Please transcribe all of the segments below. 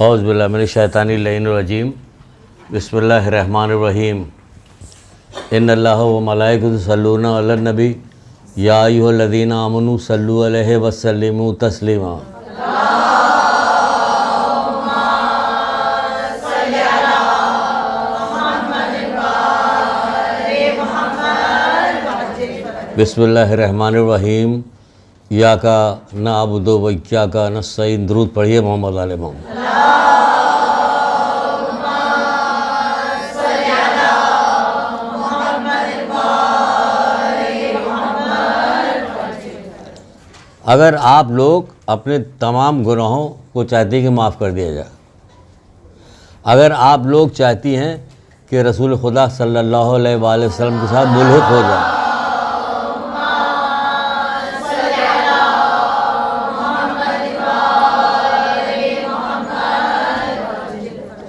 اعوذ باللہ من الشیطان اللعین الرجیم بسم اللہ الرحمن الرحیم ان اللہ و ملائکۃ یصلون علی النبی یا ایھا الذین آمنوا صلوا علیہ وسلموا تسلیما۔ بسم اللہ الرحمن الرحیم ایاک نعبد و ایاک نستعین۔ درود پڑھیے محمد علیہ محمد۔ اگر آپ لوگ اپنے تمام گناہوں کو چاہتے ہیں کہ معاف کر دیا جائے، اگر آپ لوگ چاہتی ہیں کہ رسول خدا صلی اللہ علیہ وآلہ وسلم کے ساتھ ملحق ہو جائیں،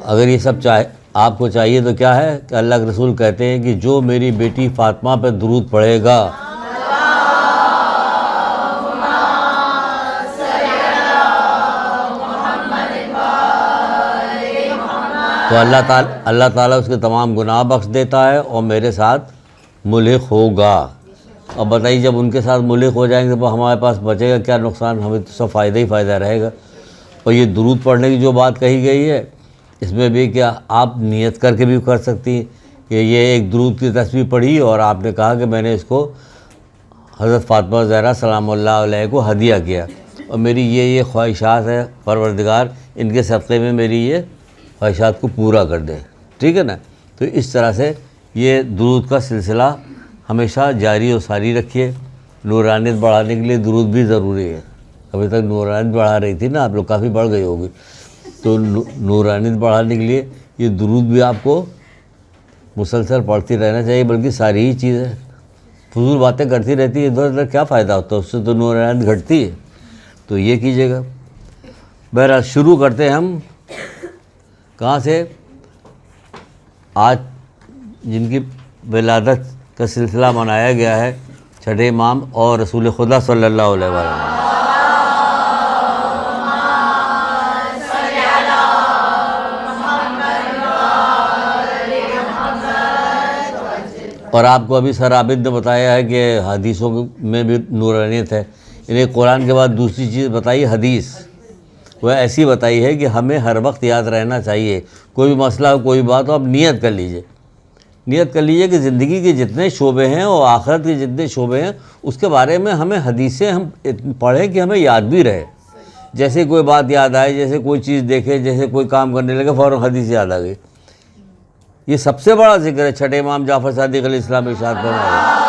اگر یہ سب آپ کو چاہیے تو کیا ہے کہ اللہ کے رسول کہتے ہیں کہ جو میری بیٹی فاطمہ پہ درود پڑھے گا تو اللہ تعالیٰ اس کے تمام گناہ بخش دیتا ہے اور میرے ساتھ ملحق ہوگا۔ اب بتائیے جب ان کے ساتھ ملحق ہو جائیں گے تو ہمارے پاس بچے گا کیا نقصان؟ ہمیں تو سب فائدہ ہی فائدہ رہے گا۔ اور یہ درود پڑھنے کی جو بات کہی گئی ہے اس میں بھی کیا آپ نیت کر کے بھی کر سکتی ہیں کہ یہ ایک درود کی تسبیح پڑھی اور آپ نے کہا کہ میں نے اس کو حضرت فاطمہ زہرا سلام اللہ علیہ کو ہدیہ کیا اور میری یہ خواہشات ہے، پروردگار ان کے صدقے میں میری یہ خواہشات کو پورا کر دے، ٹھیک ہے نا؟ تو اس طرح سے یہ درود کا سلسلہ ہمیشہ جاری و ساری رکھیے۔ نورانیت بڑھانے کے لیے درود بھی ضروری ہے۔ ابھی تک نورانیت بڑھا رہی تھی نا آپ لوگ، کافی بڑھ گئی ہوگی، تو نورانیت بڑھانے کے لیے یہ درود بھی آپ کو مسلسل پڑھتی رہنا چاہیے، بلکہ ساری ہی چیزیں فضول باتیں کرتی رہتی ہے ادھر ادھر کیا فائدہ ہوتا ہے؟ اس سے تو نورانیت گھٹتی ہے، تو یہ کیجیے گا۔ بہرحال شروع کرتے ہیں ہم کہاں سے؟ آج جن کی ولادت کا سلسلہ منایا گیا ہے، چھٹے امام اور رسول خدا صلی اللہ علیہ وسلم۔ اور آپ کو ابھی سر عابد نے بتایا ہے کہ حدیثوں میں بھی نورانیت ہے، انہیں قرآن کے بعد دوسری چیز بتائی حدیث، وہ ایسی بتائی ہے کہ ہمیں ہر وقت یاد رہنا چاہیے۔ کوئی بھی مسئلہ ہو، کوئی بات ہو، آپ نیت کر لیجئے، نیت کر لیجئے کہ زندگی کے جتنے شعبے ہیں اور آخرت کے جتنے شعبے ہیں اس کے بارے میں ہمیں حدیثیں ہم پڑھیں کہ ہمیں یاد بھی رہے۔ جیسے کوئی بات یاد آئے، جیسے کوئی چیز دیکھے، جیسے کوئی کام کرنے لگے، فوراً حدیث یاد آ گئی۔ یہ سب سے بڑا ذکر ہے۔ چھٹے امام جعفر صادق علیہ السلام ارشاد فرمایا،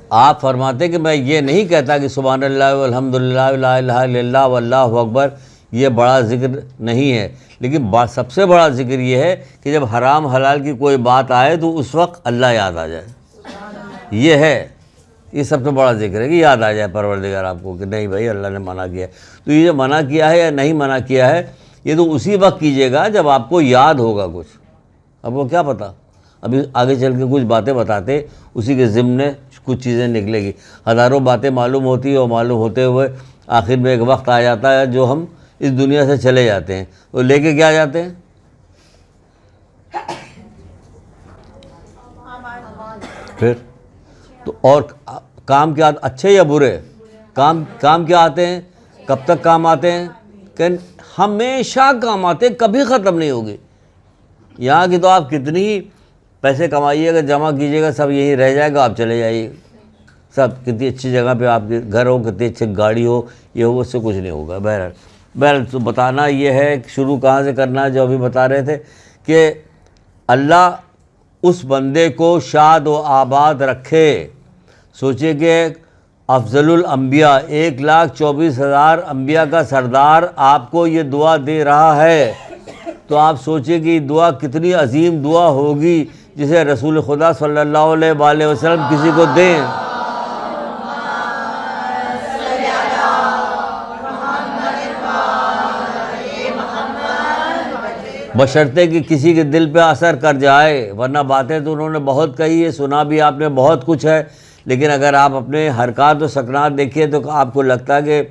آپ فرماتے ہیں کہ میں یہ نہیں کہتا کہ سبحان اللہ والحمدللہ لا الہ الا اللہ واللہ اکبر یہ بڑا ذکر نہیں ہے، لیکن سب سے بڑا ذکر یہ ہے کہ جب حرام حلال کی کوئی بات آئے تو اس وقت اللہ یاد آ جائے۔ یہ ہے، یہ سب سے بڑا ذکر ہے کہ یاد آ جائے پروردگار آپ کو کہ نہیں بھائی اللہ نے منع کیا ہے۔ تو یہ جو منع کیا ہے یا نہیں منع کیا ہے یہ تو اسی وقت کیجیے گا جب آپ کو یاد ہوگا کچھ۔ اب وہ کیا پتہ، ابھی آگے چل کے کچھ باتیں بتاتے، اسی کے ضمن کچھ چیزیں نکلے گی۔ ہزاروں باتیں معلوم ہوتی ہیں اور معلوم ہوتے ہوئے آخر میں ایک وقت آ جاتا ہے جو ہم اس دنیا سے چلے جاتے ہیں، تو لے کے کیا جاتے ہیں؟ پھر تو اور کام کیا اچھے یا برے؟ کام کیا آتے ہیں؟ کب تک کام آتے ہیں؟ کہ ہمیشہ کام آتے ہیں، کبھی ختم نہیں ہوگی۔ یہاں کی تو آپ کتنی ہی پیسے کمائیے گا، جمع کیجیے گا، سب یہیں رہ جائے گا، آپ چلے جائیے سب کتنی اچھی جگہ پہ آپ کے گھر ہو، کتنی اچھی گاڑی ہو، یہ ہو، اس سے کچھ نہیں ہوگا۔ بہرحال تو بتانا یہ ہے کہ شروع کہاں سے کرنا ہے، جو ابھی بتا رہے تھے کہ اللہ اس بندے کو شاد و آباد رکھے۔ سوچئے کہ افضل الانبیاء 1,24,000 انبیاء کا سردار آپ کو یہ دعا دے رہا ہے، تو آپ سوچئے کہ یہ دعا کتنی عظیم دعا ہوگی جسے رسول خدا صلی اللہ علیہ وآلہ وسلم کسی کو دیں۔ بشرطے کہ کسی کے دل پہ اثر کر جائے، ورنہ باتیں تو انہوں نے بہت کہی ہے، سنا بھی آپ نے بہت کچھ ہے، لیکن اگر آپ اپنے حرکات و سکنات دیکھیے تو آپ کو لگتا ہے کہ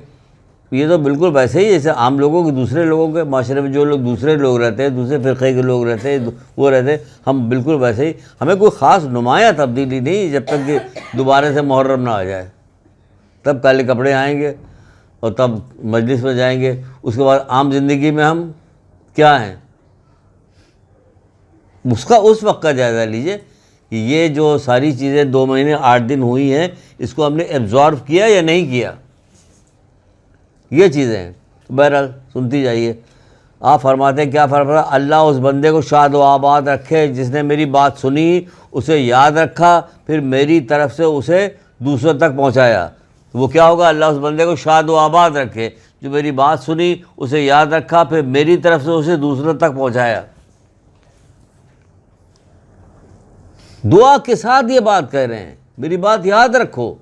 یہ تو بالکل ویسے ہی جیسے عام لوگوں کے، دوسرے لوگوں کے معاشرے میں جو لوگ دوسرے لوگ رہتے ہیں، دوسرے فرقے کے لوگ رہتے ہیں، وہ رہتے ہیں، ہم بالکل ویسے ہی، ہمیں کوئی خاص نمایاں تبدیلی نہیں جب تک کہ دوبارہ سے محرم نہ آ جائے، تب کالے کپڑے آئیں گے اور تب مجلس میں جائیں گے، اس کے بعد عام زندگی میں ہم کیا ہیں، اس وقت کا جائزہ لیجئے کہ یہ جو ساری چیزیں 2 مہینے 8 دن ہوئی ہیں، اس کو ہم نے ایبزارو کیا یا نہیں کیا، یہ چیزیں ہیں۔ بہرحال سنتی جائیے۔ آپ فرماتے ہیں، کیا فرماتے ہیں؟ اللہ اس بندے کو شاد و آباد رکھے جس نے میری بات سنی، اسے یاد رکھا، پھر میری طرف سے اسے دوسروں تک پہنچایا۔ وہ کیا ہوگا؟ اللہ اس بندے کو شاد و آباد رکھے جو میری بات سنی، اسے یاد رکھا، پھر میری طرف سے اسے دوسروں تک پہنچایا۔ دعا کے ساتھ یہ بات کہہ رہے ہیں، میری بات یاد رکھو،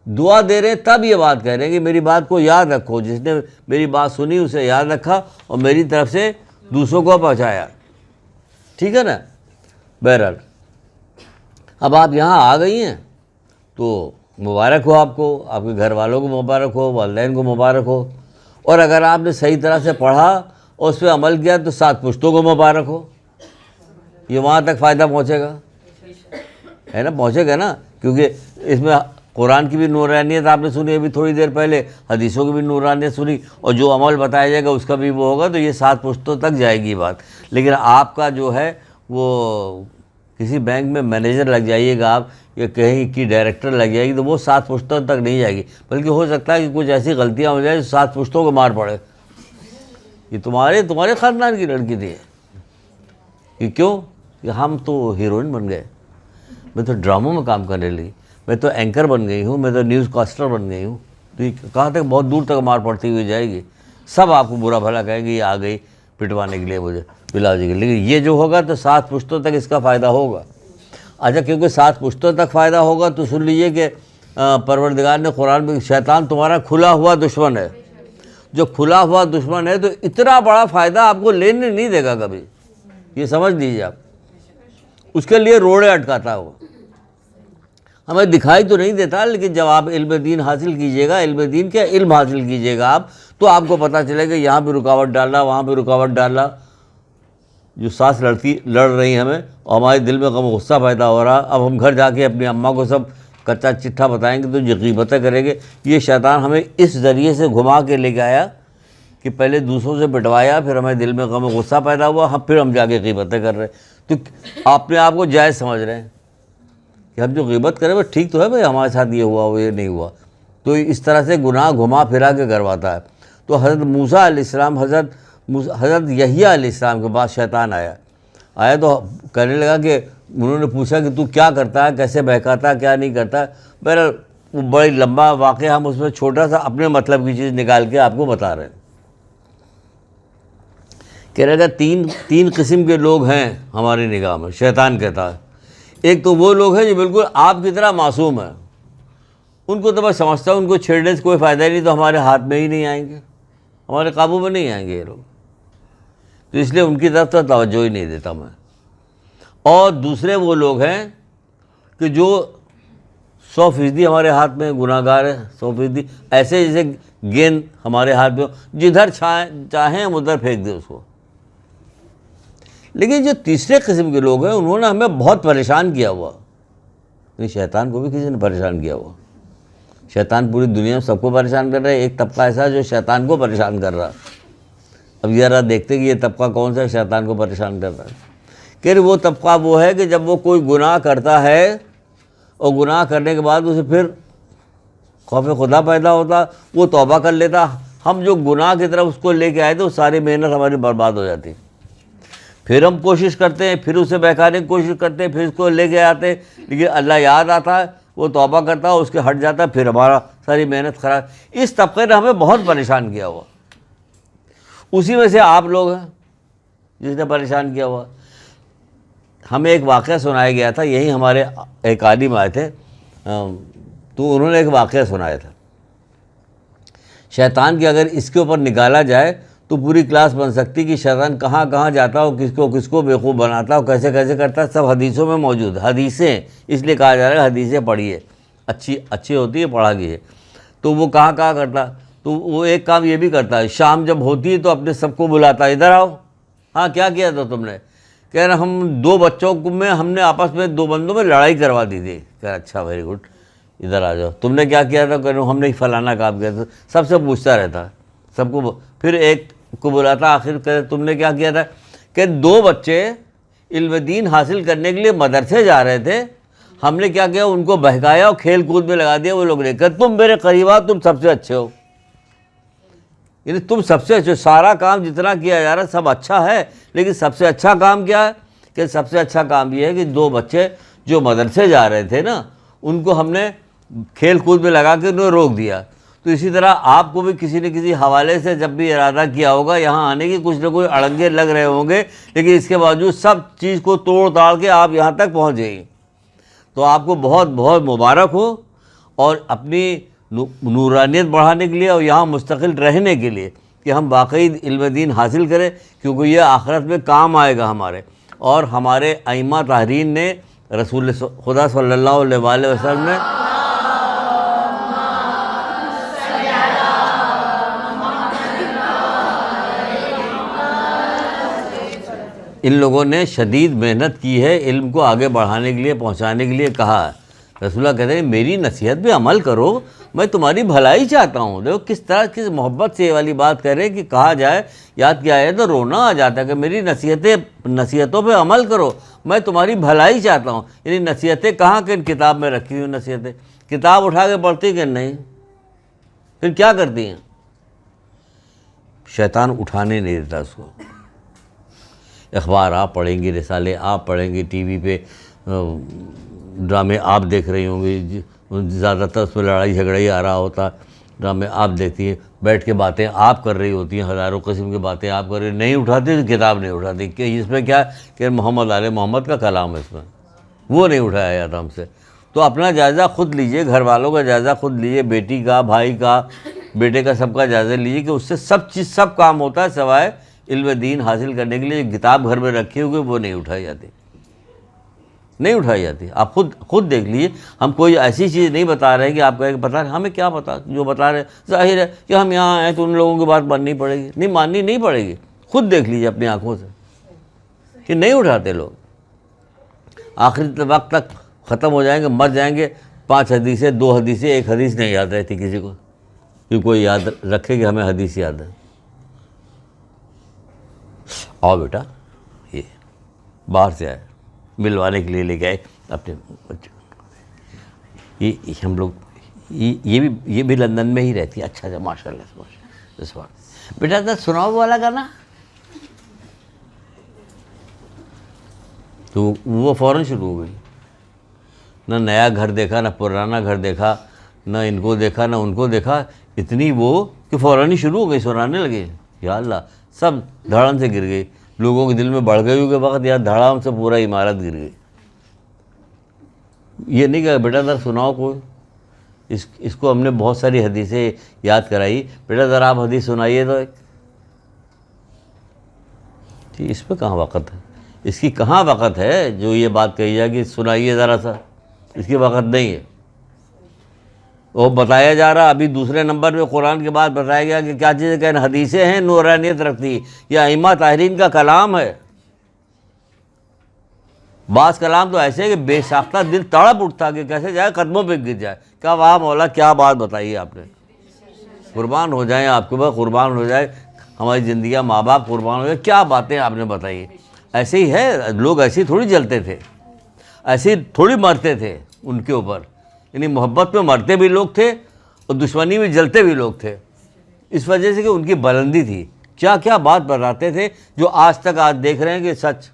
دعا دے رہے ہیں تب یہ بات کہہ رہے ہیں کہ میری بات کو یاد رکھو، جس نے میری بات سنی اسے یاد رکھا اور میری طرف سے دوسروں کو پہنچایا۔ ٹھیک ہے نا؟ بہرحال اب آپ یہاں آ گئی ہیں تو مبارک ہو آپ کو، آپ کے گھر والوں کو مبارک ہو، والدین کو مبارک ہو، اور اگر آپ نے صحیح طرح سے پڑھا اور اس پہ عمل کیا تو 7 پشتوں کو مبارک ہو، یہ وہاں تک فائدہ پہنچے گا، ہے نا؟ پہنچے گا نا، کیونکہ اس میں قرآن کی بھی نورانیت آپ نے سنی ابھی تھوڑی دیر پہلے، حدیثوں کی بھی نورانیت سنی، اور جو عمل بتایا جائے گا اس کا بھی وہ ہوگا، تو یہ 7 پشتوں تک جائے گی بات۔ لیکن آپ کا جو ہے وہ کسی بینک میں مینیجر لگ جائیے گا آپ، یا کہیں کی ڈائریکٹر لگ جائے گی، تو وہ 7 پشتوں تک نہیں جائے گی، بلکہ ہو سکتا ہے کہ کچھ ایسی غلطیاں ہو جائیں جو 7 پشتوں کو مار پڑے۔ یہ تمہارے خاندان کی لڑکی تھی، یہ کیوں؟ کہ ہم تو ہیروئن بن گئے، میں تو ڈراموں میں کام کرنے لگی، میں تو اینکر بن گئی ہوں، میں تو نیوز کاسٹر بن گئی ہوں، تو یہ کہاں تک بہت دور تک مار پڑتی ہوئی جائے گی، سب آپ کو برا بھلا کہیں گے یہ آ گئی پٹوانے کے لیے مجھے، پلا جی کے، لیکن یہ جو ہوگا تو 7 پشتوں تک اس کا فائدہ ہوگا۔ اچھا، کیونکہ 7 پشتوں تک فائدہ ہوگا تو سن لیجئے کہ پروردگار نے قرآن میں، شیطان تمہارا کھلا ہوا دشمن ہے، جو کھلا ہوا دشمن ہے تو اتنا بڑا فائدہ آپ کو لینے نہیں دے گا کبھی، یہ سمجھ لیجیے آپ، اس کے لیے روڑے اٹکاتا ہے وہ، ہمیں دکھائی تو نہیں دیتا، لیکن جب آپ علم دین حاصل کیجئے گا، علم دین کیا علم حاصل کیجئے گا آپ، تو آپ کو پتہ چلے گا یہاں پہ رکاوٹ ڈالنا، وہاں پہ رکاوٹ ڈالنا، جو سانس لڑ رہی ہیں ہمیں، اور ہمارے دل میں غم و غصہ پیدا ہو رہا، اب ہم گھر جا کے اپنی اماں کو سب کچا چٹھا بتائیں گے تو یہ غیبتیں کریں گے۔ یہ شیطان ہمیں اس ذریعے سے گھما کے لے کے آیا کہ پہلے دوسروں سے پٹوایا، پھر ہمیں دل میں غم و غصہ پیدا ہوا، پھر ہم جا کے غیبتیں کر رہے ہیں، تو اپنے آپ کو جائز سمجھ رہے ہیں کہ ہم جو غیبت کریں وہ ٹھیک تو ہے بھائی، ہمارے ساتھ یہ ہوا وہ یہ نہیں ہوا، تو اس طرح سے گناہ گھما پھرا کے کرواتا ہے۔ تو حضرت موسیٰ علیہ السلام، حضرت یحییٰ علیہ السلام کے پاس شیطان آیا تو کہنے لگا کہ انہوں نے پوچھا کہ تو کیا کرتا ہے، کیسے بہکاتا ہے، کیا نہیں کرتا ہے۔ بہرحال وہ بڑی لمبا واقعہ، ہم اس میں چھوٹا سا اپنے مطلب کی چیز نکال کے آپ کو بتا رہے ہیں۔ کہہ رہے گا تین قسم کے لوگ ہیں ہماری نگاہ میں، شیطان کہتا ہے۔ ایک تو وہ لوگ ہیں جو بالکل آپ کی طرح معصوم ہیں، ان کو تو میں سمجھتا ہوں ان کو چھیڑنے سے کوئی فائدہ ہی نہیں، تو ہمارے ہاتھ میں ہی نہیں آئیں گے، ہمارے قابو میں نہیں آئیں گے یہ لوگ، تو اس لیے ان کی طرف تو توجہ ہی نہیں دیتا میں۔ اور دوسرے وہ لوگ ہیں کہ جو 100% ہمارے ہاتھ میں گناہ گار ہے، 100% ایسے جیسے گیند ہمارے ہاتھ میں ہو، جدھر چاہیں ہم ادھر پھینک دیں اس کو۔ لیکن جو تیسرے قسم کے لوگ ہیں انہوں نے ہمیں بہت پریشان کیا ہوا، شیطان کو بھی کسی نے پریشان کیا ہوا، شیطان پوری دنیا میں سب کو پریشان کر رہا ہے، ایک طبقہ ایسا ہے جو شیطان کو پریشان کر رہا ہے۔ اب ذرا دیکھتے کہ یہ طبقہ کون سا ہے شیطان کو پریشان کر رہا ہے۔ کہ وہ طبقہ وہ ہے کہ جب وہ کوئی گناہ کرتا ہے اور گناہ کرنے کے بعد اسے پھر خوف خدا پیدا ہوتا، وہ توبہ کر لیتا، ہم جو گناہ کی طرف اس کو لے کے آئے تھے وہ ساری محنت ہماری برباد ہو جاتی، پھر ہم کوشش کرتے ہیں، پھر اسے بہکانے کی کوشش کرتے ہیں، پھر اس کو لے کے آتے، لیکن اللہ یاد آتا ہے، وہ توبہ کرتا ہے، اس کے ہٹ جاتا ہے، پھر ہمارا ساری محنت خراب۔ اس طبقے نے ہمیں بہت پریشان کیا ہوا، اسی میں سے آپ لوگ ہیں جس نے پریشان کیا ہوا۔ ہمیں ایک واقعہ سنایا گیا تھا، یہی ہمارے ایک عالم آئے تھے تو انہوں نے ایک واقعہ سنایا تھا، شیطان کی اگر اس کے اوپر نکالا جائے تو پوری کلاس بن سکتی کہ شیطان کہاں کہاں جاتا ہو، کس کو بیوقوف بناتا ہو، کیسے کیسے کرتا ہے، سب حدیثوں میں موجود. حدیثیں اس لیے کہا جا رہا ہے حدیثیں پڑھیے، اچھی ہوتی ہے، پڑھا گئی ہے. تو وہ کہاں کرتا، تو وہ ایک کام یہ بھی کرتا ہے، شام جب ہوتی ہے تو اپنے سب کو بلاتا ہے، ادھر آؤ. ہاں کیا کیا تھا تم نے؟ کہہ رہا ہم 2 بچوں میں ہم نے آپس میں 2 بندوں میں لڑائی کروا دی تھی. کہہ رہا اچھا ویری گڈ، ادھر آ جاؤ. تم نے کیا کیا تھا؟ کہہ رہا ہم نے فلانا کام کیا تھا. سب سے پوچھتا رہتا، سب کو. پھر ایک کو بلاتا آخر، کہ تم نے کیا کیا تھا؟ کہ 2 بچے علم دین حاصل کرنے کے لیے مدرسے جا رہے تھے، ہم نے کیا کیا، ان کو بہکایا اور کھیل کود میں لگا دیا. وہ لوگ نے کہا تم میرے قریب آؤ، تم سب سے اچھے ہو. یعنی تم سب سے اچھے. سارا کام جتنا کیا جا رہا ہے سب اچھا ہے، لیکن سب سے اچھا کام کیا ہے؟ کہ سب سے اچھا کام یہ ہے کہ 2 بچے جو مدرسے جا رہے تھے نا، ان کو ہم نے کھیل کود میں لگا کے انہیں روک دیا. تو اسی طرح آپ کو بھی کسی نہ کسی حوالے سے جب بھی ارادہ کیا ہوگا یہاں آنے کی، کچھ نہ کچھ اڑنگے لگ رہے ہوں گے، لیکن اس کے باوجود سب چیز کو توڑ تاڑ کے آپ یہاں تک پہنچ گئی. تو آپ کو بہت بہت مبارک ہو، اور اپنی نورانیت بڑھانے کے لیے اور یہاں مستقل رہنے کے لیے کہ ہم واقعی علم دین حاصل کریں، کیونکہ یہ آخرت میں کام آئے گا ہمارے. اور ہمارے ائمہ طاہرین نے، رسول خدا صلی اللہ علیہ وآلہ وسلم نے ان لوگوں نے شدید محنت کی ہے علم کو آگے بڑھانے کے لیے، پہنچانے کے لیے کہا ہے. رسول اللہ کہتے ہیں میری نصیحت پہ عمل کرو، میں تمہاری بھلائی چاہتا ہوں. دیکھو کس طرح کس محبت سے یہ والی بات کہہ رہے کہ کہا جائے، یاد کیا ہے تو رونا آ جاتا ہے کہ میری نصیحتوں پہ عمل کرو، میں تمہاری بھلائی چاہتا ہوں. یعنی نصیحتیں کہاں کہ کتاب میں رکھی ہوئی نصیحتیں، کتاب اٹھا کے پڑھتی کہ نہیں؟ پھر کیا کرتی ہیں؟ شیطان اٹھانے نہیں دیتا اس کو. اخبار آپ پڑھیں گی، رسالے آپ پڑھیں گی، ٹی وی پہ ڈرامے آپ دیکھ رہی ہوں گی، زیادہ تر اس میں لڑائی جھگڑا ہی آ رہا ہوتا. ڈرامے آپ دیکھتی ہیں، بیٹھ کے باتیں آپ کر رہی ہوتی ہیں، ہزاروں قسم کی باتیں آپ کر رہی، نہیں اٹھاتی تو کتاب نہیں اٹھاتی. کہ اس میں کیا کہ محمد آل محمد کا کلام ہے، اس میں وہ نہیں اٹھایا جاتا ہم سے. تو اپنا جائزہ خود لیجئے، گھر والوں کا جائزہ خود لیجئے، بیٹی کا، بھائی کا، بیٹے کا، سب کا جائزہ لیجئے کہ اس سے سب کام ہوتا ہے، سوائے علم دین حاصل کرنے کے لیے کتاب گھر میں رکھی ہوگی وہ نہیں اٹھائی جاتی. آپ خود دیکھ لیجیے. ہم کوئی ایسی چیز نہیں بتا رہے کہ آپ کہیں کہ پتہ ہمیں کیا پتا، جو بتا رہے ظاہر ہے کہ ہم یہاں آئے تو ان لوگوں کی بات ماننی پڑے گی. نہیں ماننی نہیں پڑے گی، خود دیکھ لیجیے اپنی آنکھوں سے کہ نہیں اٹھاتے لوگ. آخری وقت تک ختم ہو جائیں گے، مر جائیں گے، 5 حدیثیں، 2 حدیثیں، 1 حدیث نہیں یاد رہتی کسی کو، کہ کوئی یاد رکھے کہ ہمیں حدیث یاد ہے. آؤ بیٹا، یہ باہر سے آئے، ملوانے کے لیے لے کے آئے اپنے بچے. یہ ہم لوگ یہ بھی لندن میں ہی رہتی ہے. اچھا ماشاء اللہ. بیٹا تو سناؤ والا گانا. تو وہ فوراً شروع ہو گئی. نہ نیا گھر دیکھا، نہ پرانا گھر دیکھا، نہ ان کو دیکھا، نہ ان کو دیکھا. اتنی وہ کہ فوراً ہی شروع ہو گئی، سنانے لگے. یا اللہ، سب دھڑام سے گر گئی. لوگوں کے دل میں بڑھ گئی کے وقت یا دھڑام سے پورا عمارت گر گئی. یہ نہیں کہ بیٹا ذرا سناؤ کوئی. اس کو ہم نے بہت ساری حدیثیں یاد کرائی. بیٹا ذرا آپ حدیث سنائیے تو ایک. اس پہ کہاں وقت ہے؟ اس کی کہاں وقت ہے جو یہ بات کہی جائے کہ سنائیے ذرا سا؟ اس کی وقت نہیں ہے. وہ بتایا جا رہا ابھی دوسرے نمبر پہ قرآن کے بعد بتایا گیا کہ کیا چیزیں کہ حدیثیں ہیں، نورانیت رکھتی، یہ ائمہ طاہرین کا کلام ہے. بعض کلام تو ایسے کہ بے ساختہ دل تڑپ اٹھتا کہ کیسے جائے، قدموں پہ گر جائے. کیا واہ مولا، کیا بات بتائی ہے آپ نے. قربان ہو جائیں آپ کے بعد، قربان ہو جائے ہماری زندگیاں، ماں باپ قربان ہو جائے. کیا باتیں آپ نے بتائی. ایسے ہی ہے، لوگ ایسے تھوڑی جلتے تھے، ایسے تھوڑی مرتے تھے ان کے اوپر. یعنی محبت میں مرتے بھی لوگ تھے اور دشمنی میں جلتے بھی لوگ تھے، اس وجہ سے کہ ان کی بلندی تھی. کیا کیا بات بتاتے تھے جو آج تک دیکھ رہے ہیں کہ سچ،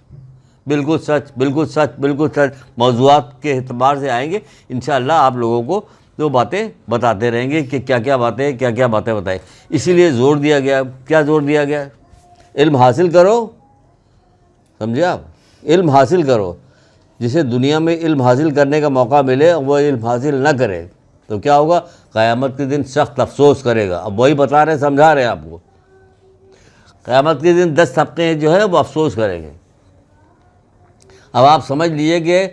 بالکل سچ، بالکل سچ، بالکل سچ. موضوعات کے اعتبار سے آئیں گے انشاءاللہ، آپ لوگوں کو وہ باتیں بتاتے رہیں گے کہ کیا کیا باتیں، کیا کیا باتیں بتائیں. اسی لیے زور دیا گیا. کیا زور دیا گیا؟ علم حاصل کرو. سمجھے آپ؟ علم حاصل کرو. جسے دنیا میں علم حاصل کرنے کا موقع ملے وہ علم حاصل نہ کرے تو کیا ہوگا؟ قیامت کے دن سخت افسوس کرے گا. اب وہی بتا رہے، سمجھا رہے ہیں آپ کو. قیامت کے دن 10 طبقے جو ہے وہ افسوس کریں گے. اب آپ سمجھ لیجئے کہ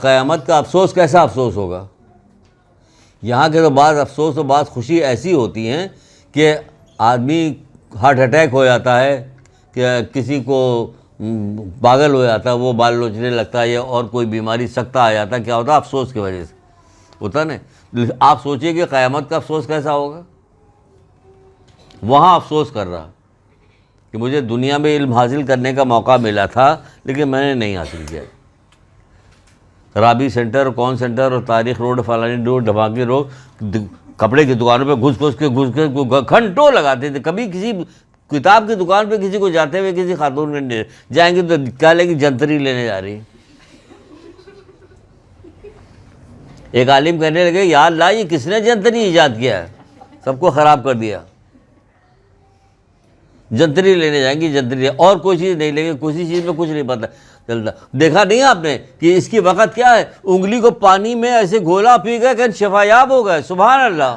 قیامت کا افسوس کیسا افسوس ہوگا. یہاں کے تو بعض افسوس و بعض خوشی ایسی ہوتی ہیں کہ آدمی ہارٹ اٹیک ہو جاتا ہے, کہ کسی کو پاگل ہو جاتا ہے, وہ بال لوچنے لگتا ہے, یا اور کوئی بیماری سکتہ آ جاتا ہے. کیا ہوتا ہے؟ افسوس کی وجہ سے ہوتا نا. آپ سوچئے کہ قیامت کا افسوس کیسا ہوگا. وہاں افسوس کر رہا کہ مجھے دنیا میں علم حاصل کرنے کا موقع ملا تھا لیکن میں نے نہیں حاصل کیا. رابی سینٹر, کون سینٹر, اور تاریخ روڈ, فلانی روڈ, دھماکے روڈ, کپڑے کی دکانوں پہ گھس کے گھنٹوں لگاتے تھے. کبھی کسی کتاب کی دکان پہ کسی کو جاتے ہوئے کسی خاتون کے جائیں گے تو کیا لیں گے, جنتری لینے جا رہی. ایک عالم کہنے لگے یا اللہ یہ کس نے جنتری ایجاد کیا ہے, سب کو خراب کر دیا. جنتری لینے جائیں گی, جنتری, اور کوئی چیز نہیں لیں گے, کسی چیز میں کچھ نہیں پتہ چلتا. دیکھا نہیں آپ نے کہ اس کی وقت کیا ہے, انگلی کو پانی میں ایسے گھولا پی گئے کہ شفا یاب ہو گئے. سبحان اللہ.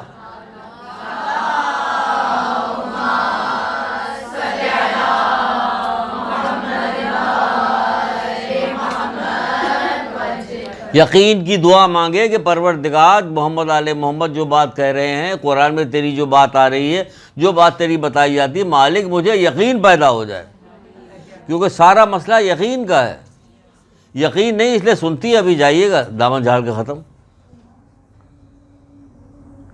یقین کی دعا مانگے کہ پروردگار محمد آل محمد جو بات کہہ رہے ہیں, قرآن میں تیری جو بات آ رہی ہے, جو بات تیری بتائی جاتی ہے, مالک مجھے یقین پیدا ہو جائے, کیونکہ سارا مسئلہ یقین کا ہے. یقین نہیں, اس لیے سنتی ابھی جائیے گا دامن جھاڑ کے ختم.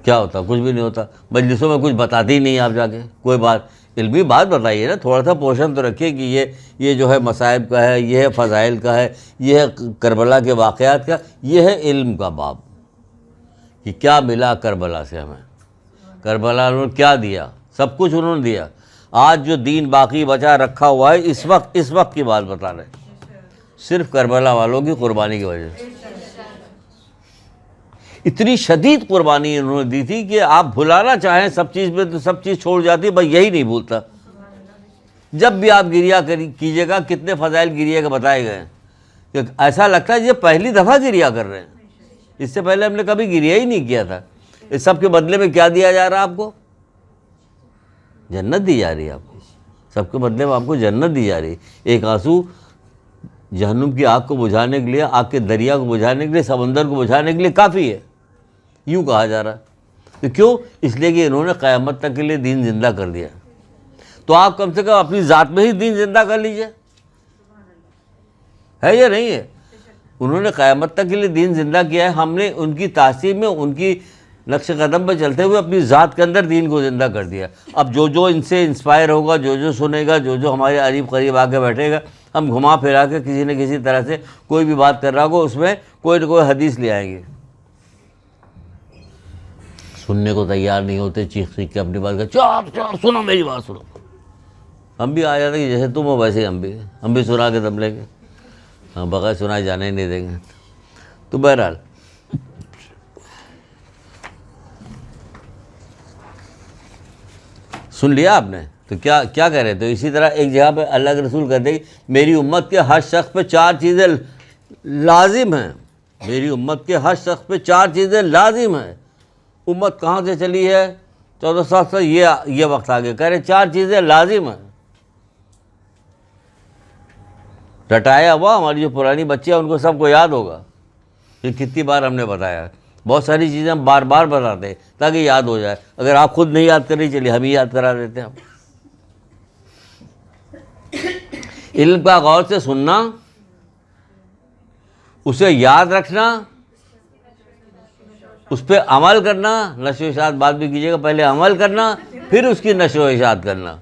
کیا ہوتا؟ کچھ بھی نہیں ہوتا. مجلسوں میں کچھ بتاتی نہیں آپ جا کے کوئی بات, علمی بات بتائیے نا, تھوڑا سا پوشن تو رکھیے کہ یہ جو ہے مصائب کا ہے, یہ ہے فضائل کا ہے, یہ ہے کربلا کے واقعات کا, یہ ہے علم کا باب کہ کیا ملا کربلا سے ہمیں. کربلا انہوں نے کیا دیا؟ سب کچھ انہوں نے دیا. آج جو دین باقی بچا رکھا ہوا ہے اس وقت کی بات بتا رہے ہیں, صرف کربلا والوں کی قربانی کی وجہ سے. اتنی شدید قربانی انہوں نے دی تھی کہ آپ بھلانا چاہیں سب چیز پہ تو سب چیز چھوڑ جاتی, بس یہی نہیں بھولتا. جب بھی آپ گریا کیجیے گا, کتنے فضائل گریا کے بتائے گئے ہیں کہ ایسا لگتا ہے یہ پہلی دفعہ گریا کر رہے ہیں, اس سے پہلے ہم نے کبھی گریا ہی نہیں کیا تھا. اس سب کے بدلے میں کیا دیا جا رہا ہے آپ کو؟ جنت دی جا رہی ہے آپ کو. سب کے بدلے میں آپ کو جنت دی جا رہی ہے. ایک آنسو جہنم کی آگ کو بجھانے کے لیے, آگ کے دریا کو بجھانے کے لیے, سمندر کو بجھانے کے لیے کافی ہے, یوں کہا جا رہا ہے. کیوں؟ اس لیے کہ انہوں نے قیامت تک کے لیے دین زندہ کر دیا. تو آپ کم سے کم اپنی ذات میں ہی دین زندہ کر لیجئے. ہے یا نہیں ہے؟ انہوں نے قیامت تک کے لیے دین زندہ کیا ہے, ہم نے ان کی تاثیر میں, ان کی نقش قدم پہ چلتے ہوئے اپنی ذات کے اندر دین کو زندہ کر دیا. اب جو ان سے انسپائر ہوگا, جو سنے گا, جو ہمارے قریب قریب آ کے بیٹھے گا, ہم گھما پھرا کے کسی نہ کسی طرح سے کوئی بھی بات کر رہا ہوگا, اس میں کوئی نہ کوئی حدیث لے آئیں گے. سننے کو تیار نہیں ہوتے, چیخ کے اپنی بات کر, چار سنو میری بات سنو. ہم بھی آ جاتے کہ جیسے تم ہو ویسے ہم بھی سنا کے دم لیں گے, ہم بغیر سنائے جانے ہی نہیں دیں گے. تو بہرحال سن لیا آپ نے, تو کیا کہہ رہے تھے؟ اسی طرح ایک جگہ پہ اللہ کے رسول کہتے ہیں میری امت کے ہر شخص پہ 4 چیزیں لازم ہیں. میری امت کے ہر شخص پہ 4 چیزیں لازم ہیں. امت کہاں سے چلی ہے؟ 1400 سے یہ وقت آگے کہہ رہے 4 چیزیں لازم ہیں. رٹایا ہوا ہماری جو پرانی بچے ہیں ان کو سب کو یاد ہوگا کہ کتنی بار ہم نے بتایا. بہت ساری چیزیں ہم بار بار بتاتے ہیں تاکہ یاد ہو جائے. اگر آپ خود نہیں یاد کر رہی, چلیے ہم ہی یاد کرا دیتے ہیں. علم کا غور سے سننا, اسے یاد رکھنا, اس پہ عمل کرنا. نشر و اشاعت بعد بھی کیجیے گا, پہلے عمل کرنا پھر اس کی نشر و اشاعت کرنا,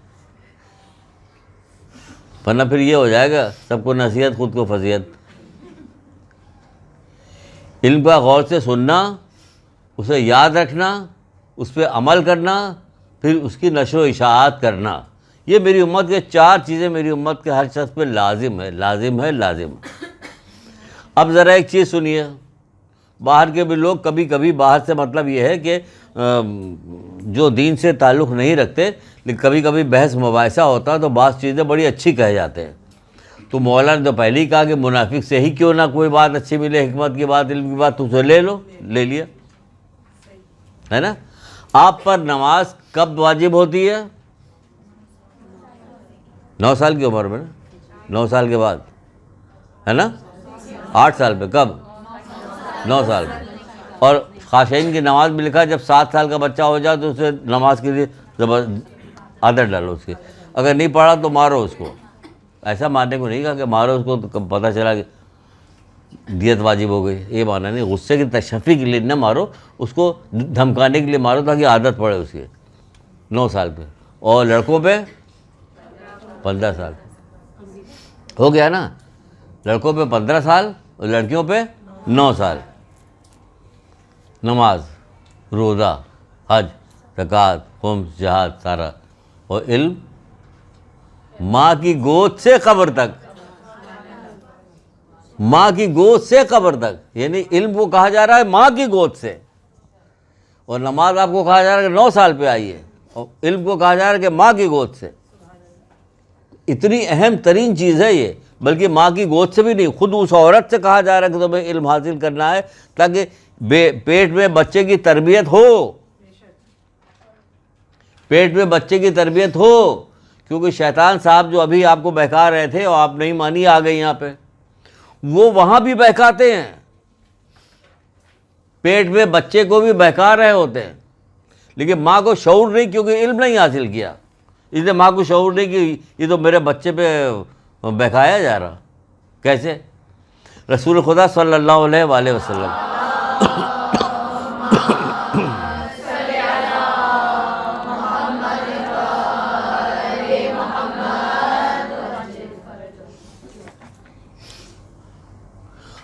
ورنہ پھر یہ ہو جائے گا سب کو نصیحت خود کو فضیحت. علم کا غور سے سننا, اسے یاد رکھنا, اس پہ عمل کرنا, پھر اس کی نشر و اشاعت کرنا. یہ میری امت کے 4 چیزیں میری امت کے ہر شخص پہ لازم ہے, لازم ہے, لازم. اب ذرا ایک چیز سنیے, باہر کے بھی لوگ کبھی کبھی, باہر سے مطلب یہ ہے کہ جو دین سے تعلق نہیں رکھتے, لیکن کبھی کبھی بحث مباحثہ ہوتا ہے تو بعض چیزیں بڑی اچھی کہے جاتے ہیں. تو مولانا نے تو پہلے ہی کہا کہ منافق سے ہی کیوں نہ کوئی بات اچھی ملے, حکمت کی بات, علم کی بات, تو اسے لے لو, لے لیا ہے نا. آپ پر نماز کب واجب ہوتی ہے؟ 9 سال کی عمر میں نا، 9 سال کے بعد ہے نا، 8 سال پہ، کب؟ 9 سال پہ. اور خاشعین کی نماز میں لکھا جب 7 سال کا بچہ ہو جائے تو اسے نماز کے لیے عادت ڈالو اس کی، اگر نہیں پڑھا تو مارو اس کو. ایسا مارنے کو نہیں کہا کہ مارو اس کو تو پتہ چلا کہ دیت واجب ہو گئی، یہ معنی نہیں. غصے کی تشفی کے لیے نہ مارو اس کو، دھمکانے کے لیے مارو تاکہ عادت پڑے اس کی. 9 سال پہ. اور لڑکوں پہ 15 سال ہو گیا نا، لڑکوں پہ 15 سال اور لڑکیوں پہ 9 سال. نماز، روزہ، حج، زکوٰۃ، خمس، جہاد سارا. اور علم ماں کی گود سے قبر تک، ماں کی گود سے قبر تک، یعنی علم کو کہا جا رہا ہے ماں کی گود سے. اور نماز آپ کو کہا جا رہا ہے کہ 9 سال پہ آئیے، اور علم کو کہا جا رہا ہے کہ ماں کی گود سے. اتنی اہم ترین چیز ہے یہ، بلکہ ماں کی گود سے بھی نہیں، خود اس عورت سے کہا جا رہا ہے کہ تمہیں علم حاصل کرنا ہے تاکہ پیٹ میں بچے کی تربیت ہو، پیٹ میں بچے کی تربیت ہو. کیونکہ شیطان صاحب جو ابھی آپ کو بہکا رہے تھے اور آپ نہیں مانی، آ گئی یہاں پہ، وہ وہاں بھی بہکاتے ہیں، پیٹ میں بچے کو بھی بہکا رہے ہوتے ہیں. لیکن ماں کو شعور نہیں، کیونکہ علم نہیں حاصل کیا، اس لیے ماں کو شعور نہیں کہ یہ تو میرے بچے پہ بہکایا جا رہا. کیسے؟ رسول خدا صلی اللہ علیہ وآلہ وسلم